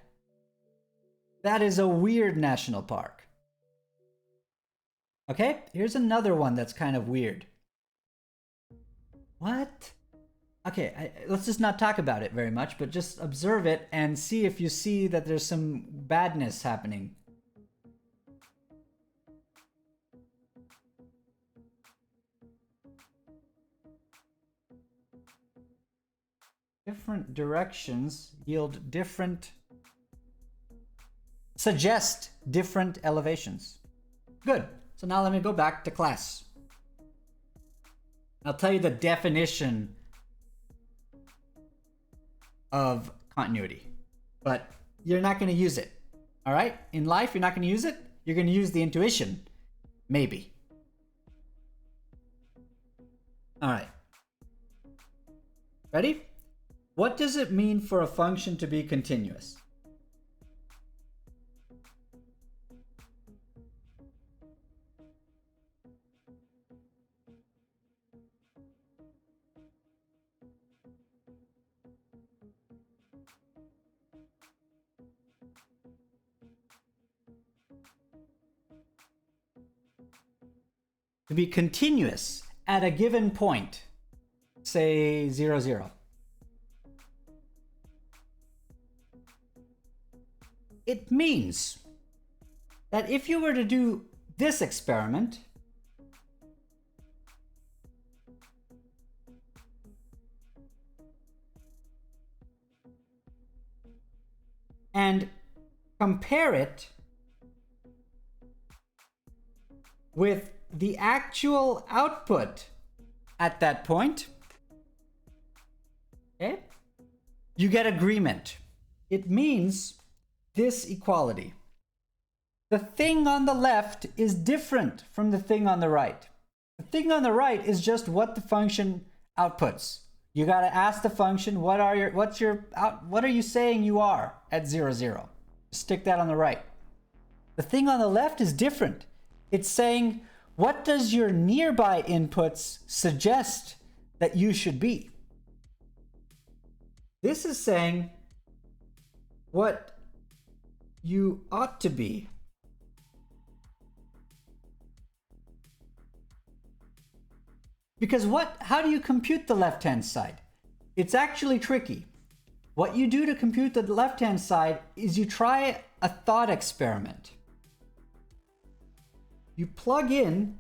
That is a weird national park. Okay, here's another one that's kind of weird. What? Okay, let's just not talk about it very much, but just observe it and see if you see that there's some badness happening. Different directions yield different, suggest different elevations. Good. So now let me go back to class. I'll tell you the definition of continuity, but you're not going to use it. All right? In life, you're not going to use it. You're going to use the intuition. Maybe. All right. Ready? What does it mean for a function to be continuous? To be continuous at a given point, say 0, 0. It means that if you were to do this experiment, and compare it with the actual output at that point, okay, you get agreement. It means this equality. The thing on the left is different from the thing on the right. The thing on the right is just what the function outputs. You got to ask the function, what are you saying you are at 0, 0? Stick that on the right. The thing on the left is different. It's saying, what does your nearby inputs suggest that you should be? This is saying what you ought to be. Because how do you compute the left-hand side? It's actually tricky. What you do to compute the left-hand side is you try a thought experiment. You plug in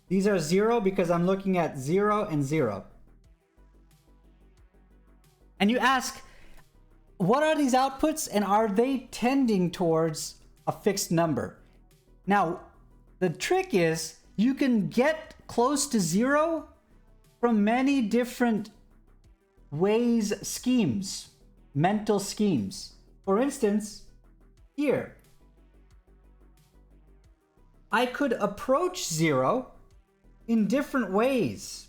these are 0 because I'm looking at 0 and 0. And you ask, what are these outputs, and are they tending towards a fixed number? Now, the trick is you can get close to 0 from many different ways, schemes, mental schemes. For instance, here, I could approach 0 in different ways.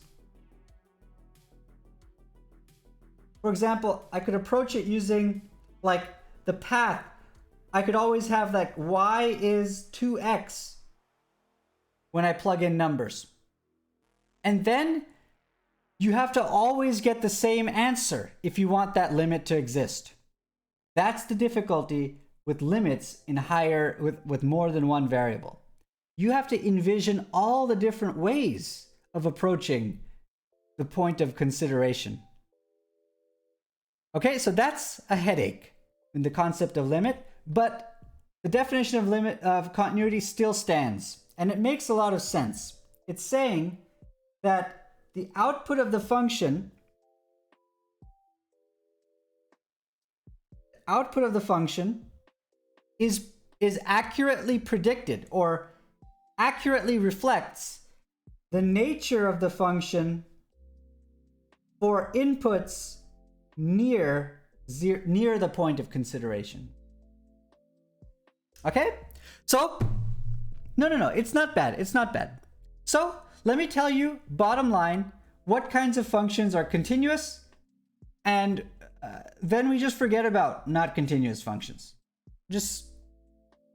For example, I could approach it using like the path. I could always have like y is 2x when I plug in numbers. And then you have to always get the same answer if you want that limit to exist. That's the difficulty with limits in higher, with more than one variable. You have to envision all the different ways of approaching the point of consideration. Okay, so that's a headache in the concept of limit, but the definition of limit of continuity still stands, and it makes a lot of sense. It's saying that the output of the function is accurately predicted, or accurately reflects the nature of the function for inputs near the point of consideration. Okay? So, no, it's not bad. It's not bad. So, let me tell you, bottom line, what kinds of functions are continuous, and then we just forget about not continuous functions.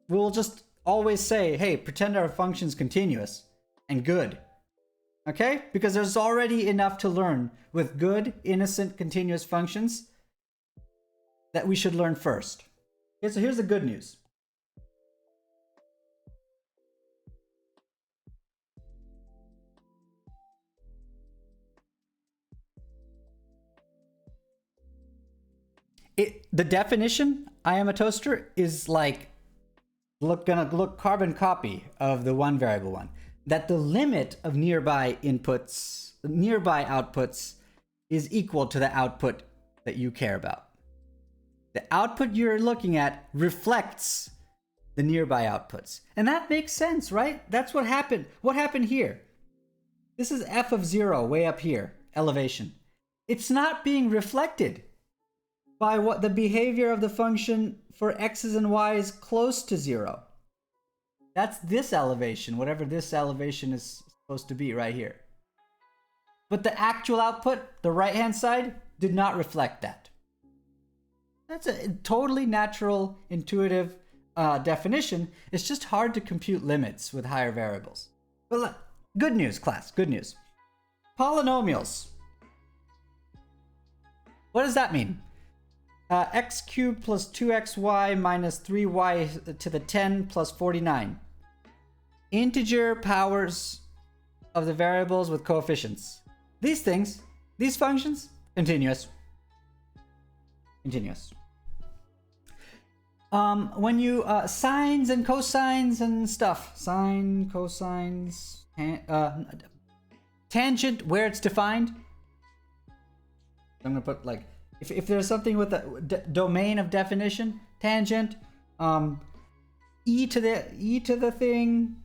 We'll just always say, hey, pretend our function's continuous and good. Okay? Because there's already enough to learn with good, innocent, continuous functions that we should learn first. Okay, so here's the good news. The definition, I am a toaster, is like gonna look carbon copy of the one variable one. That the limit of nearby outputs is equal to the output that you care about. The output you're looking at reflects the nearby outputs. And that makes sense, right? That's what happened. What happened here? This is f of 0 way up here, elevation. It's not being reflected by what the behavior of the function for x's and y's close to 0. That's this elevation, whatever this elevation is supposed to be right here. But the actual output, the right-hand side, did not reflect that. That's a totally natural, intuitive definition. It's just hard to compute limits with higher variables. But look, good news, class, good news. Polynomials. What does that mean? X cubed plus 2xy minus 3y to the 10 plus 49. Integer powers of the variables with coefficients. These things, these functions, continuous. Continuous. When you sines and cosines and stuff, sine, cosines, tangent where it's defined. I'm gonna put like if there's something with a domain of definition, tangent, e to the thing,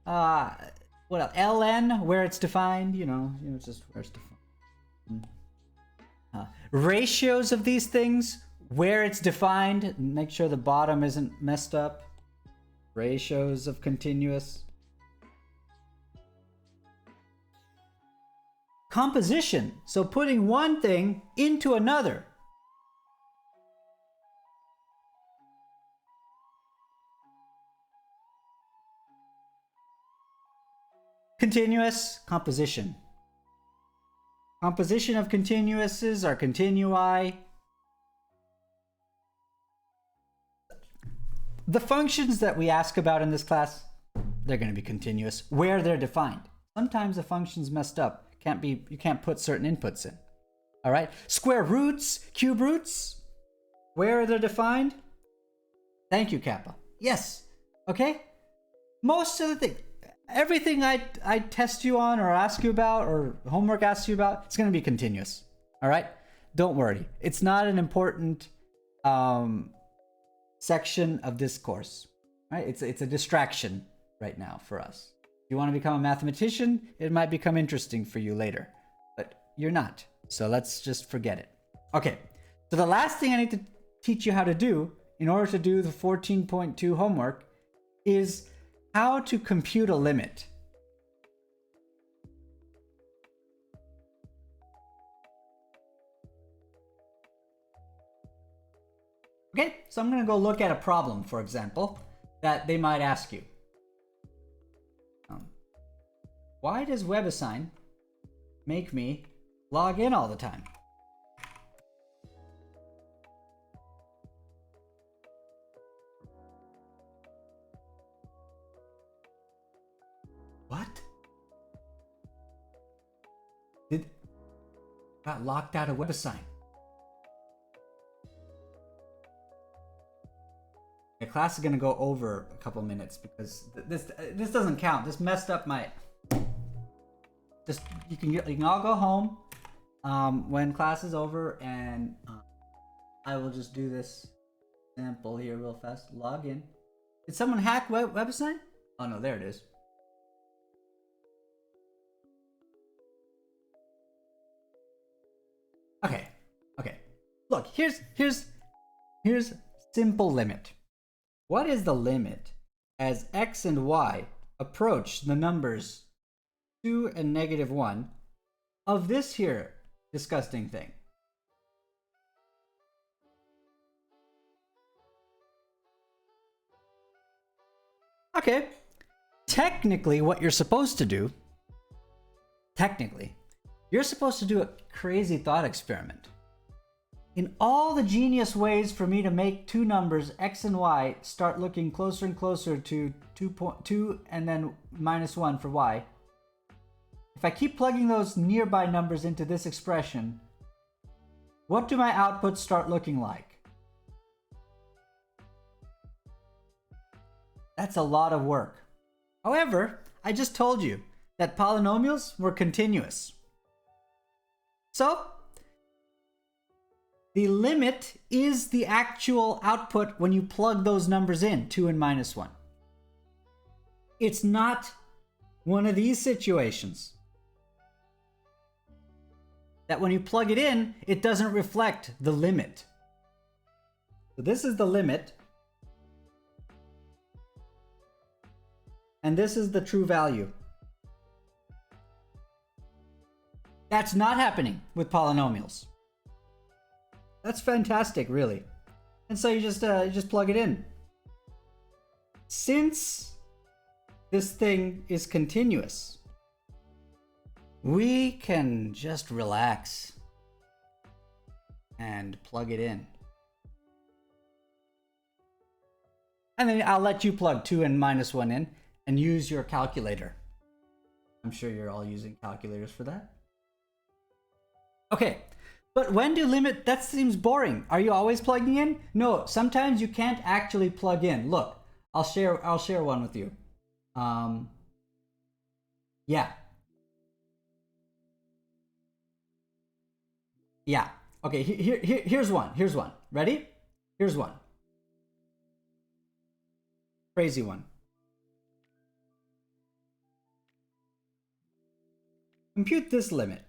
what else? ln where it's defined, you know, it's just where it's defined. Ratios of these things where it's defined, make sure the bottom isn't messed up. Ratios of continuous. Composition, so putting one thing into another. Continuous composition. Composition of continuouses are continui. The functions that we ask about in this class, they're going to be continuous where they're defined. Sometimes the function's messed up. You can't put certain inputs in. All right? Square roots, cube roots, where they're defined. Thank you, Kappa. Yes. Okay? Most of the things, everything I test you on or ask you about or homework asks you about, it's going to be continuous. All right? Don't worry. It's not an important section of this course. Right? It's a distraction right now for us. If you want to become a mathematician, it might become interesting for you later, but you're not. So let's just forget it. Okay. So the last thing I need to teach you how to do in order to do the 14.2 homework is how to compute a limit. Okay, so I'm going to go look at a problem, for example, that they might ask you. Why does WebAssign make me log in all the time? What? Got locked out of WebAssign. The class is gonna go over a couple minutes because this doesn't count. This messed up my. Just you can all go home when class is over, and I will just do this sample here real fast. Log in. Did someone hack WebAssign? Oh no, there it is. Okay. Look, here's simple limit. What is the limit as x and y approach the numbers 2 and -1 of this here disgusting thing? Okay. Technically, what you're supposed to do, you're supposed to do a crazy thought experiment. In all the genius ways for me to make two numbers, x and y, start looking closer and closer to 2 and then -1 for y, if I keep plugging those nearby numbers into this expression, what do my outputs start looking like? That's a lot of work. However, I just told you that polynomials were continuous. So, the limit is the actual output when you plug those numbers in, 2 and -1. It's not one of these situations that when you plug it in, it doesn't reflect the limit. So this is the limit, and this is the true value. That's not happening with polynomials. That's fantastic, really. And so you just plug it in. Since this thing is continuous, we can just relax and plug it in. And then I'll let you plug 2 and -1 in and use your calculator. I'm sure you're all using calculators for that. Okay. But when do limit, that seems boring. Are you always plugging in? No, sometimes you can't actually plug in. Look, I'll share one with you. Yeah. Okay, here's one. Ready? Here's one. Crazy one. Compute this limit.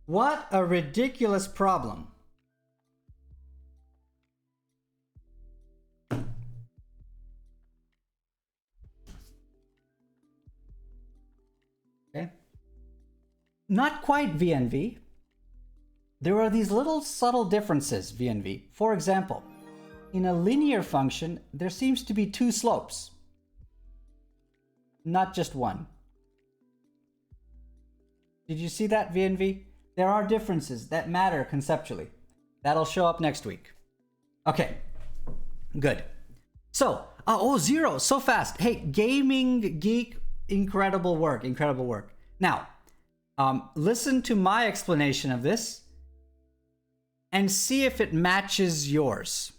What a ridiculous problem. Okay. Not quite VNV. There are these little subtle differences, VNV. For example, in a linear function, there seems to be two slopes, not just one. Did you see that, VNV? There are differences that matter conceptually. That'll show up next week. Okay, good. So, 0, so fast. Hey, Gaming Geek, incredible work. Now, listen to my explanation of this and see if it matches yours.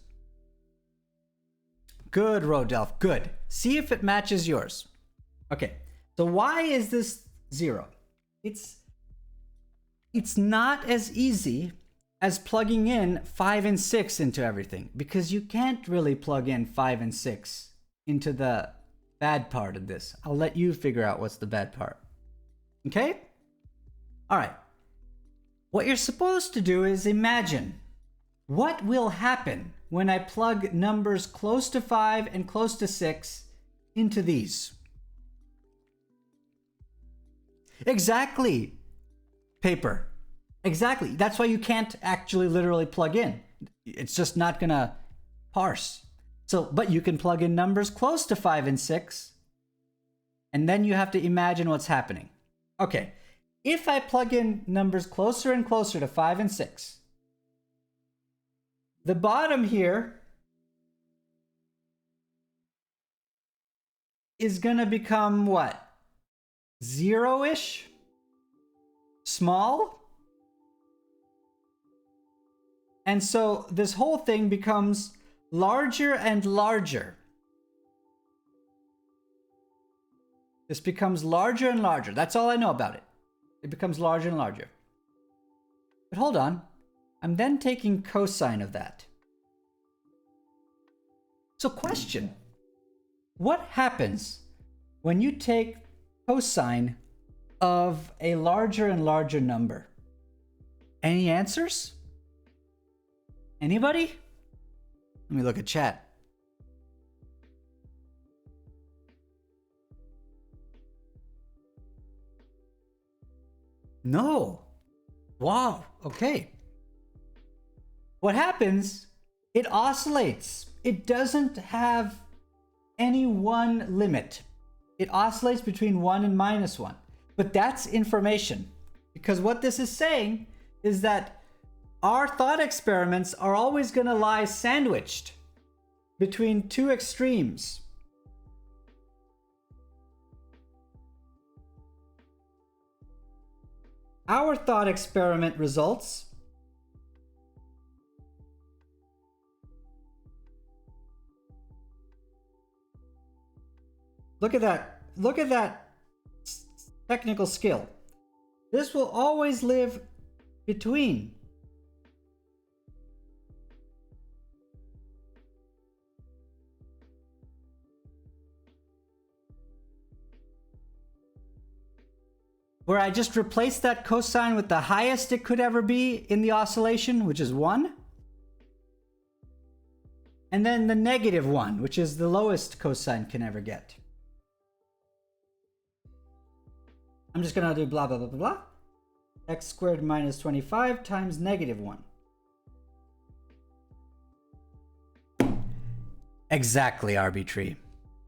Good, Rodelf. Good. See if it matches yours. Okay. So why is this 0? It's not as easy as plugging in 5 and 6 into everything, because you can't really plug in 5 and 6 into the bad part of this. I'll let you figure out what's the bad part. Okay? All right. What you're supposed to do is imagine what will happen when I plug numbers close to 5 and close to 6 into these. Exactly. Paper. Exactly. That's why you can't actually literally plug in. It's just not gonna parse. So, but you can plug in numbers close to 5 and 6, and then you have to imagine what's happening. Okay. If I plug in numbers closer and closer to 5 and 6, the bottom here is gonna become what? 0-ish? Small? And so this whole thing becomes larger and larger. This becomes larger and larger. That's all I know about it. It becomes larger and larger. But hold on. I'm then taking cosine of that. So question. What happens when you take cosine of a larger and larger number? Any answers? Anybody? Let me look at chat. No. Wow. Okay. What happens? It oscillates. It doesn't have any one limit. It oscillates between 1 and -1. But that's information. Because what this is saying is that our thought experiments are always going to lie sandwiched between two extremes. Our thought experiment results look at that. Look at that technical skill. This will always live between. Where I just replaced that cosine with the highest it could ever be in the oscillation, which is 1. And then the -1, which is the lowest cosine can ever get. I'm just gonna do blah, blah, blah, blah, blah. X squared minus 25 times -1. Exactly, arbitrary.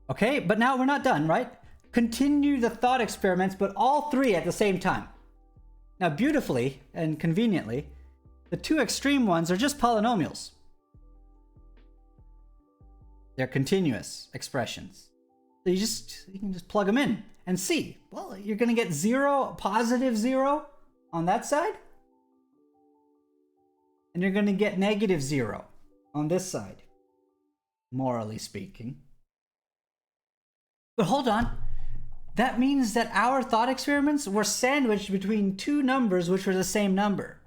Okay, but now we're not done, right? Continue the thought experiments, but all three at the same time. Now, beautifully and conveniently, the two extreme ones are just polynomials. They're continuous expressions. So you can just plug them in and see. Well, you're going to get 0, positive 0 on that side. And you're going to get -0 on this side, morally speaking. But hold on. That means that our thought experiments were sandwiched between two numbers which were the same number.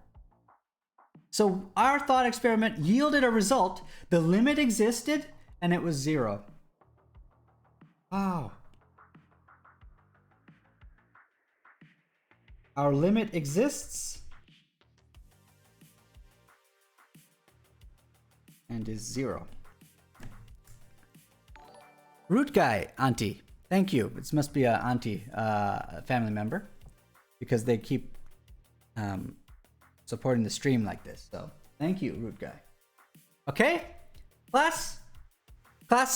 So our thought experiment yielded a result. The limit existed and it was 0. Wow. Our limit exists and is 0. Root guy, auntie. Thank you. It must be an auntie family member, because they keep supporting the stream like this. So thank you, Root Guy. Okay, class,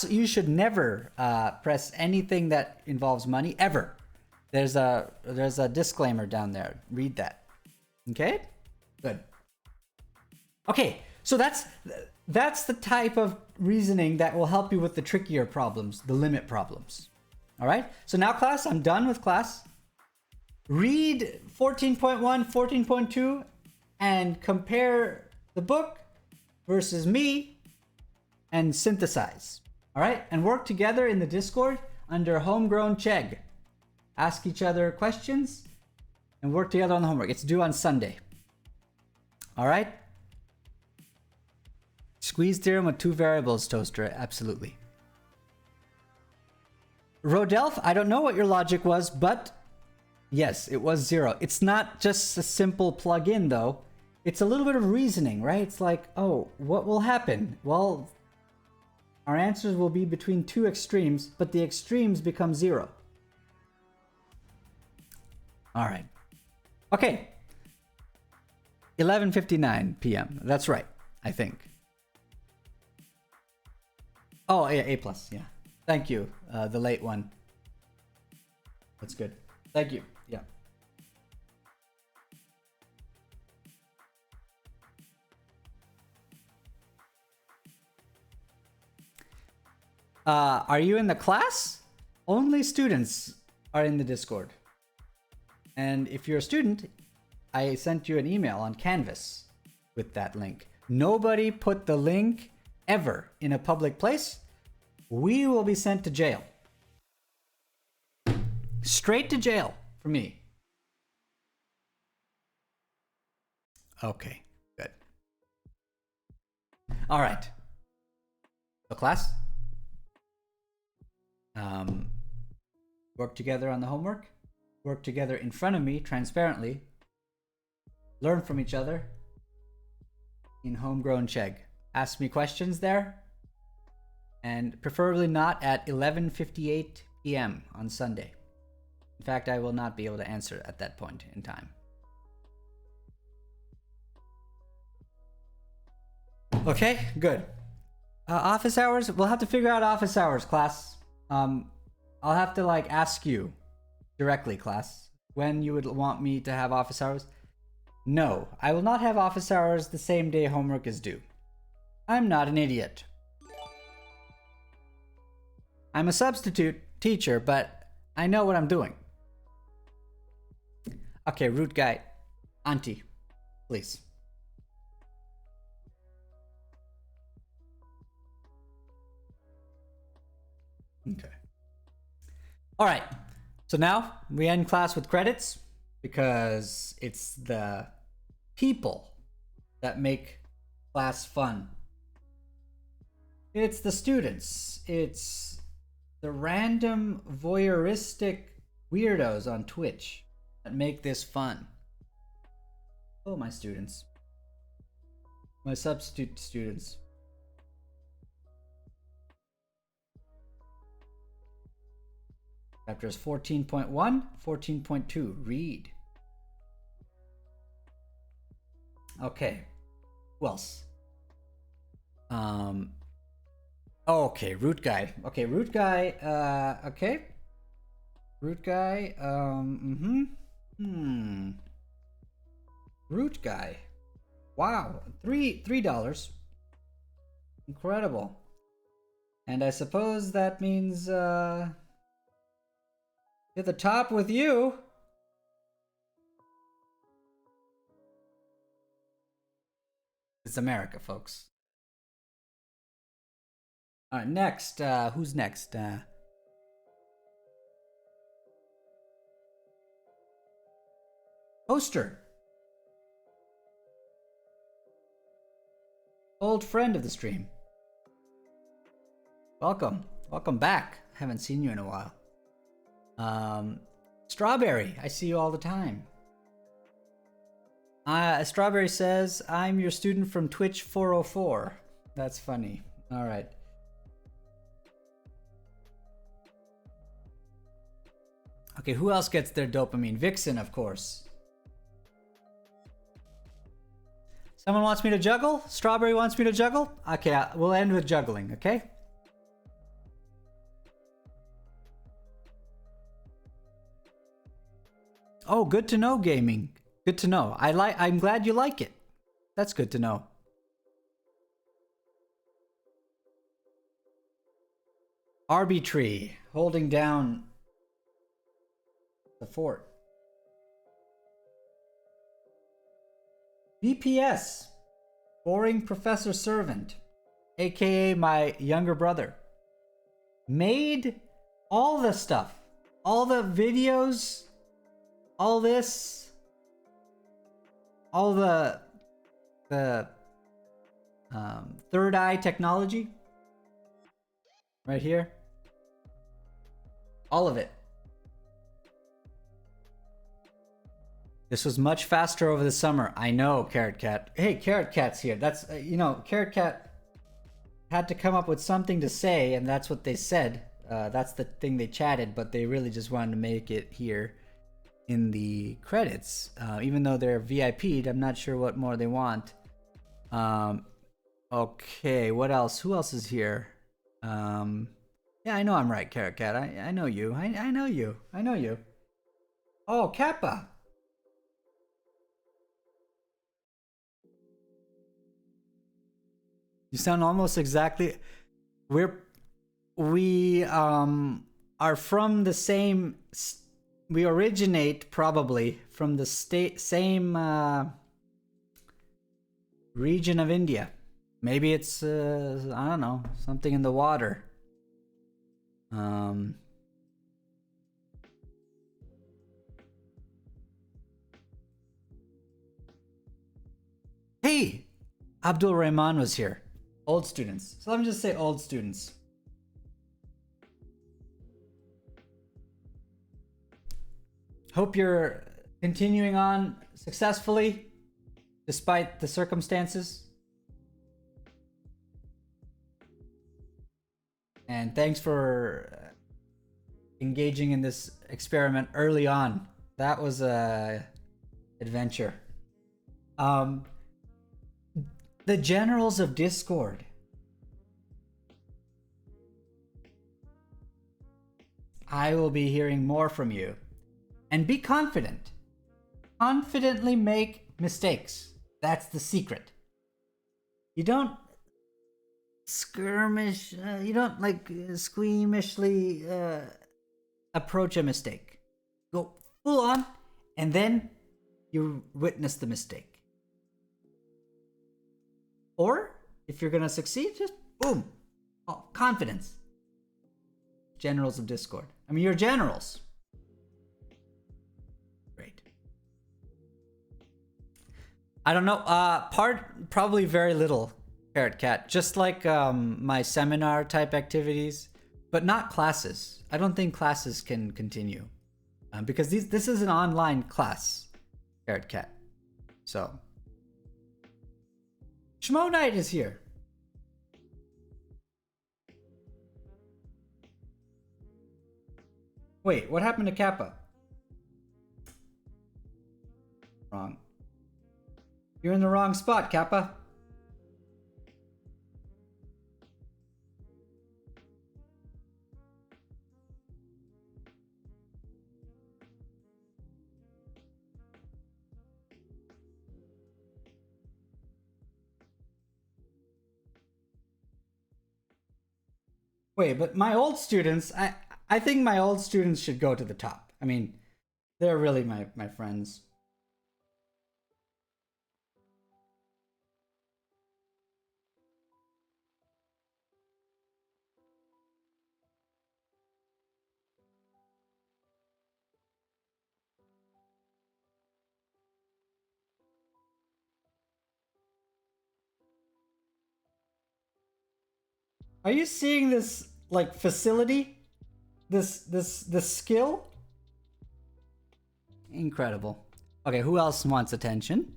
you should never press anything that involves money ever. There's a disclaimer down there. Read that. Okay, good. Okay, so that's the type of reasoning that will help you with the trickier problems, the limit problems. All right, so now class, I'm done with class. Read 14.1, 14.2, and compare the book versus me and synthesize. All right, and work together in the Discord under Homegrown Chegg. Ask each other questions and work together on the homework. It's due on Sunday. All right? Squeeze theorem with 2 variables, Toaster. Absolutely. Rodelf, I don't know what your logic was, but yes, it was 0. It's not just a simple plug-in, though. It's a little bit of reasoning, right? It's like, oh, what will happen? Well, our answers will be between 2 extremes, but the extremes become 0. All right. Okay. 11:59 p.m. That's right, I think. Oh, yeah, A+, yeah. Thank you, the late one. That's good. Thank you, yeah. Are you in the class? Only students are in the Discord. And if you're a student, I sent you an email on Canvas with that link. Nobody put the link ever in a public place. We will be sent to jail. Straight to jail for me. Okay, good. All right. So class, work together on the homework. Work together in front of me, transparently. Learn from each other in Homegrown Chegg. Ask me questions there. And preferably not at 11:58 p.m. on Sunday. In fact, I will not be able to answer at that point in time. Okay, good. Office hours? We'll have to figure out office hours, class. I'll have to ask you directly, class, when you would want me to have office hours. No, I will not have office hours the same day homework is due. I'm not an idiot. I'm a substitute teacher, but I know what I'm doing. Okay, root guy, auntie, please. Okay. All right. So now we end class with credits because it's the people that make class fun. It's the students. It's the random voyeuristic weirdos on Twitch that make this fun. Oh, my students. My substitute students. Chapters 14.1, 14.2. Read. Okay. Who else? Okay, root guy. Okay, root guy. Okay. Root guy. Root guy. Wow, $3. Incredible. And I suppose that means at the top with you. It's America, folks. All right, next. Who's next? Poster. Old friend of the stream. Welcome. Welcome back. I haven't seen you in a while. Strawberry. I see you all the time. Strawberry says, I'm your student from Twitch 404. That's funny. All right. Okay, who else gets their dopamine? Vixen, of course. Someone wants me to juggle? Strawberry wants me to juggle? Okay, we'll end with juggling, okay? Oh, good to know, gaming. Good to know. I'm glad you like it. That's good to know. Arbitrary, holding down the fort. BPS, boring professor servant, aka my younger brother. made all the stuff, all the videos, all this, all the third eye technology right here, all of it. This was much faster over the summer. I know, Carrot Cat. Hey, Carrot Cat's here. That's, Carrot Cat had to come up with something to say, and that's what they said. That's the thing they chatted, but they really just wanted to make it here in the credits. Even though they're VIP'd, I'm not sure what more they want. Okay, what else? Who else is here? Yeah, I know I'm right, Carrot Cat. I know you. I know you. I know you. Oh, Kappa. You sound almost exactly. We are from the same. We originate probably from the same region of India. Maybe it's I don't know, something in the water. Hey, Abdul Rahman was here. Old students. So let me just say old students. Hope you're continuing on successfully despite the circumstances. And thanks for engaging in this experiment early on. That was a adventure. The generals of Discord. I will be hearing more from you. And be confident. Confidently make mistakes. That's the secret. You don't skirmish, you don't like squeamishly approach a mistake. Go full on, and then you witness the mistake. Or, if you're gonna succeed, just boom. Oh, confidence. Generals of Discord. I mean, you're generals. Great. I don't know, probably very little, Carrot Cat. Just like my seminar type activities, but not classes. I don't think classes can continue. Because this is an online class, Carrot Cat. So. Schmo Knight is here. Wait, what happened to Kappa? Wrong. You're in the wrong spot, Kappa. Wait, but my old students, I think my old students should go to the top. I mean, they're really my friends. Are you seeing this like facility? This skill? Incredible. Okay, who else wants attention?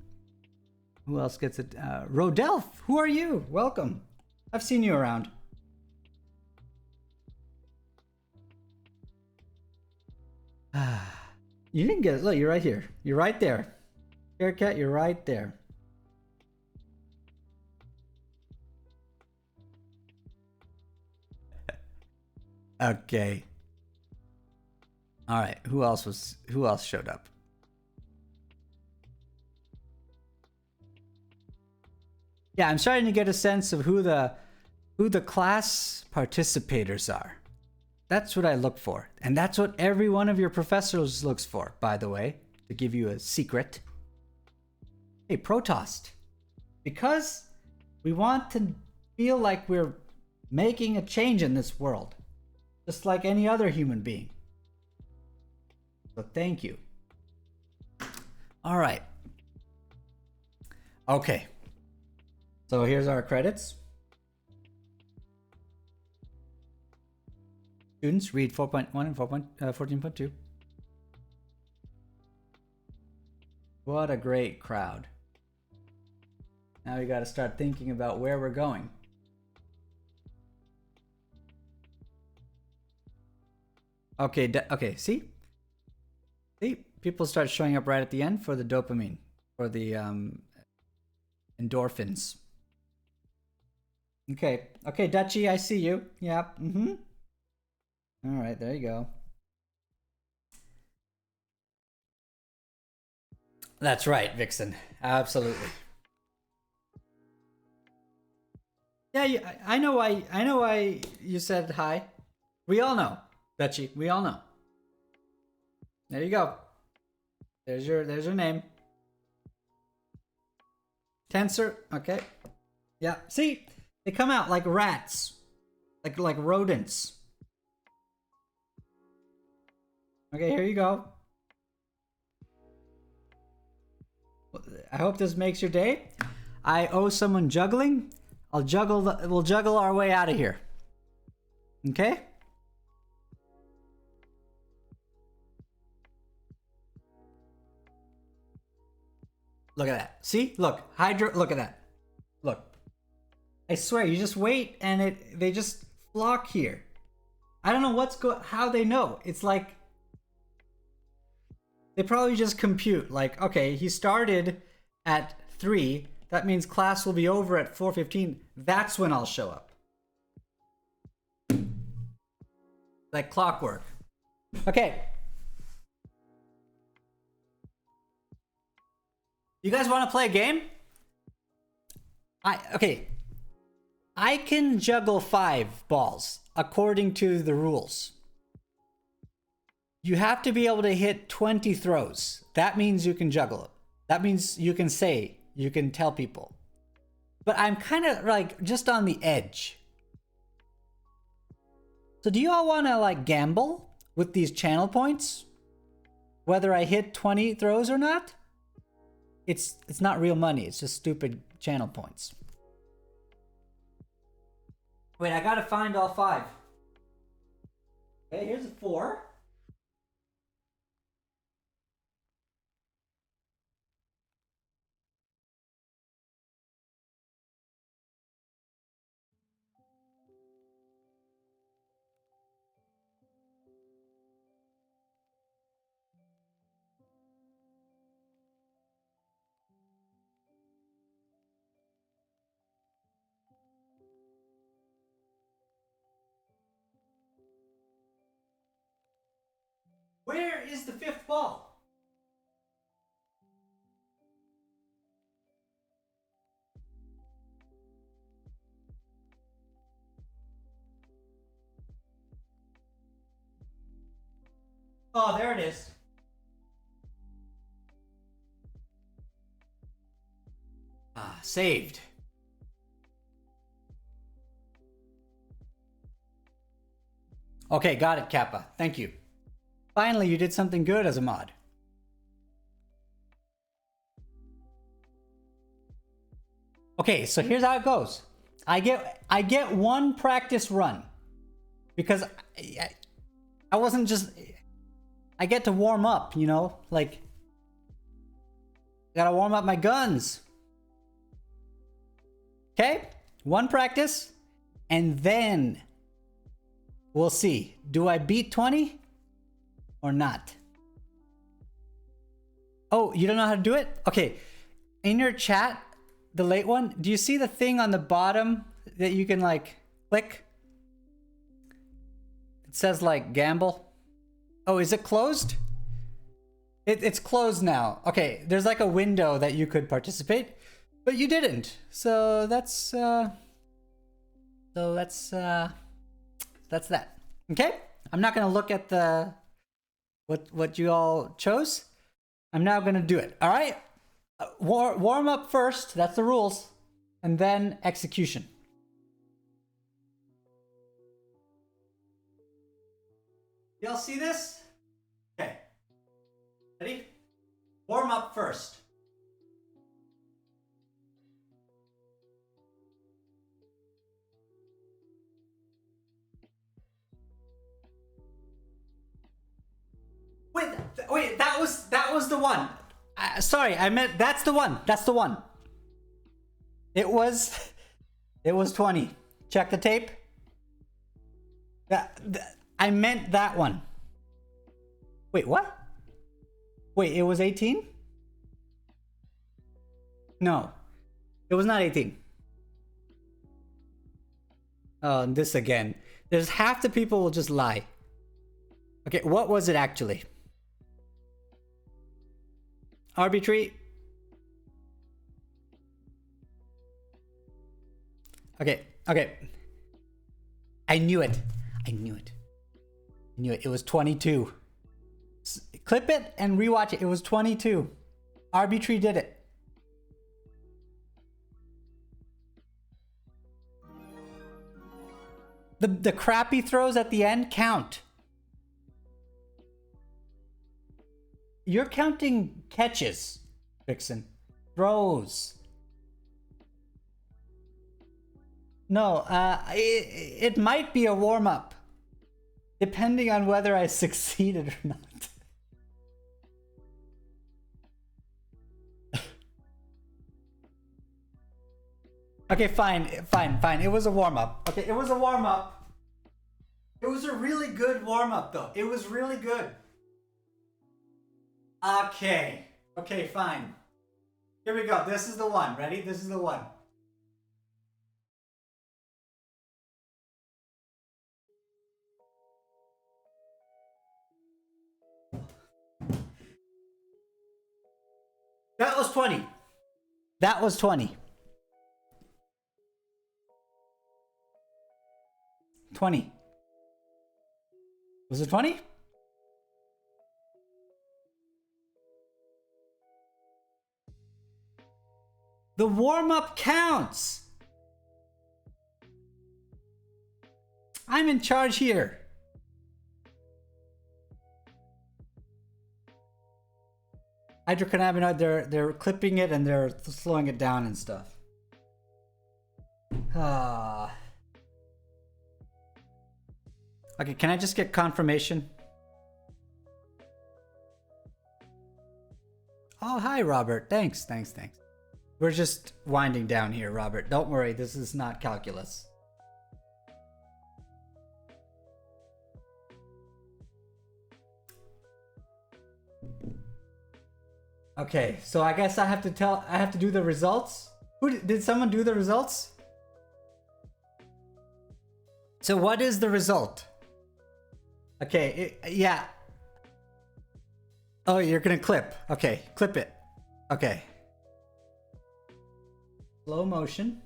Who else gets it? Rodelf, who are you? Welcome. I've seen you around. You didn't get it. Look, you're right here. You're right there. Haircat, you're right there. Okay. All right. Who else showed up? Yeah, I'm starting to get a sense of who the class participators are. That's what I look for. And that's what every one of your professors looks for, by the way, to give you a secret. Hey, Protost. Because we want to feel like we're making a change in this world. just like any other human being. So thank you. All right. Okay. So here's our credits. Students, read 4.1 and 14.2. What a great crowd. Now we got to start thinking about where we're going. Okay, okay, see? See? People start showing up right at the end for the dopamine, for the endorphins. Okay, okay, Dutchie, I see you. Yep, All right, there you go. That's right, Vixen. Absolutely. Yeah, I know why you said hi. We all know, Dutchie. We all know. There you go. There's your name. Tensor. Okay. Yeah. See, they come out like rats, like rodents. Okay, here you go. I hope this makes your day. I owe someone juggling. We'll juggle our way out of here. Okay? Look at that. See? Look. Hydra, look at that. Look. I swear, you just wait and they just flock here. I don't know how they know. It's like they probably just compute like, okay, he started at 3. That means class will be over at 4:15. That's when I'll show up. Like clockwork. Okay. You guys want to play a game? Okay. I can juggle 5 balls according to the rules. You have to be able to hit 20 throws. That means you can juggle it. That means you can tell people. But I'm kind of like just on the edge. So do you all want to like gamble with these channel points? Whether I hit 20 throws or not? It's not real money. It's just stupid channel points. Wait, I gotta find all 5. Okay, here's a 4. Where is the 5th ball? Oh, there it is. Ah, saved. Okay, got it, Kappa. Thank you. Finally, you did something good as a mod. Okay, so here's how it goes. I get 1 practice run because I wasn't just. I get to warm up, you know, like gotta warm up my guns. Okay, 1 practice, and then we'll see. Do I beat 20 or not? Oh, you don't know how to do it? Okay, in your chat, the late one, do you see the thing on the bottom that you can like click? It says like gamble. Oh, is it closed? It's closed now. Okay, there's like a window that you could participate, but you didn't. So that's that. Okay? I'm not gonna look at the what you all chose. I'm now gonna do it. All right? Warm up first. That's the rules, and then execution. Y'all see this? Okay. Ready? Warm up first. Wait, that was the one. Sorry, I meant that's the one. That's the one. It was 20. Check the tape. I meant that one. Wait, what? Wait, it was 18? No. It was not 18. Oh, and this again. There's half the people will just lie. Okay, what was it actually? Arbitrary. Okay. I knew it. It was 22. Clip it and rewatch it. It was 22. Arbitrary did it. The crappy throws at the end count. You're counting catches, Vixen. Throws. No, it might be a warm-up. Depending on whether I succeeded or not. Okay, fine. It was a warm-up. Okay, it was a warm-up. It was a really good warm-up, though. It was really good. Okay, fine. Here we go. This is the one. Ready? This is the one. That was 20. That was 20. 20. Was it 20? The warm-up counts. I'm in charge here. Hydrocannabinoid, they're clipping it and they're slowing it down and stuff. Okay, can I just get confirmation? Oh, hi, Robert. Thanks. We're just winding down here, Robert. Don't worry, this is not calculus. Okay, so I guess I have to do the results. Did someone do the results? So what is the result? Okay, yeah. Oh, you're gonna clip. Okay, clip it. Okay. Slow motion.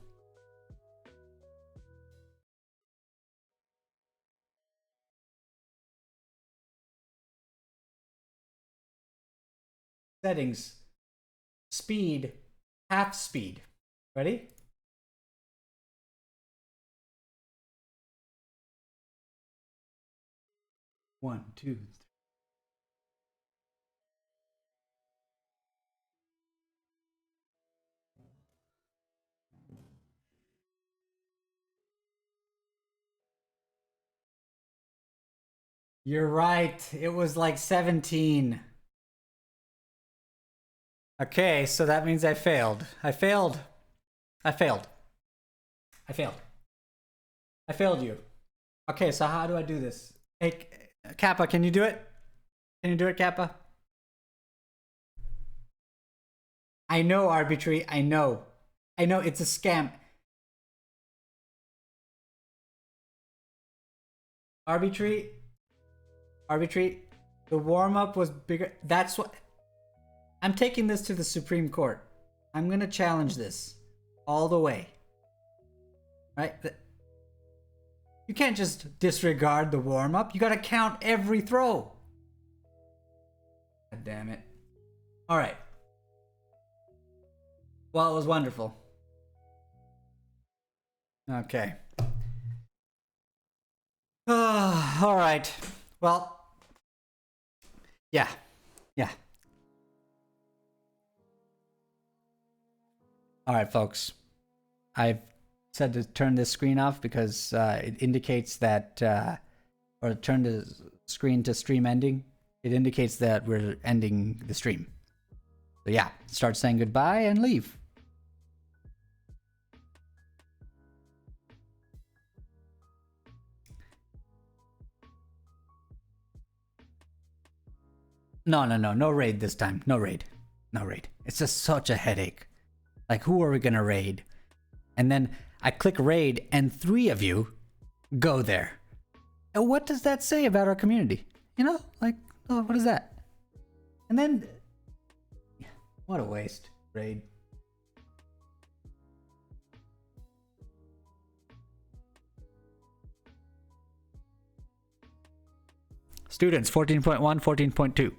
Settings. Speed. Half speed. Ready? One, two, three. You're right. It was like 17. Okay, so that means I failed. I failed you. Okay, so how do I do this? Hey, Kappa, can you do it? Can you do it, Kappa? I know, Arbitrary. I know, it's a scam. Arbitrary, the warm-up was bigger. That's what... I'm taking this to the Supreme Court. I'm gonna challenge this all the way. Right? You can't just disregard the warm-up. You gotta count every throw. God damn it. Alright. Well, it was wonderful. Okay. Alright. Well, Yeah. Yeah. All right, folks. I've said to turn this screen off because it indicates that, or turn the screen to stream ending. It indicates that we're ending the stream. So yeah, start saying goodbye and leave. No raid this time. No raid. It's just such a headache. Like, who are we gonna raid? And then I click raid and 3 of you go there. And what does that say about our community? You know, like, oh, what is that? And then, what a waste. Raid. Students, 14.1, 14.2.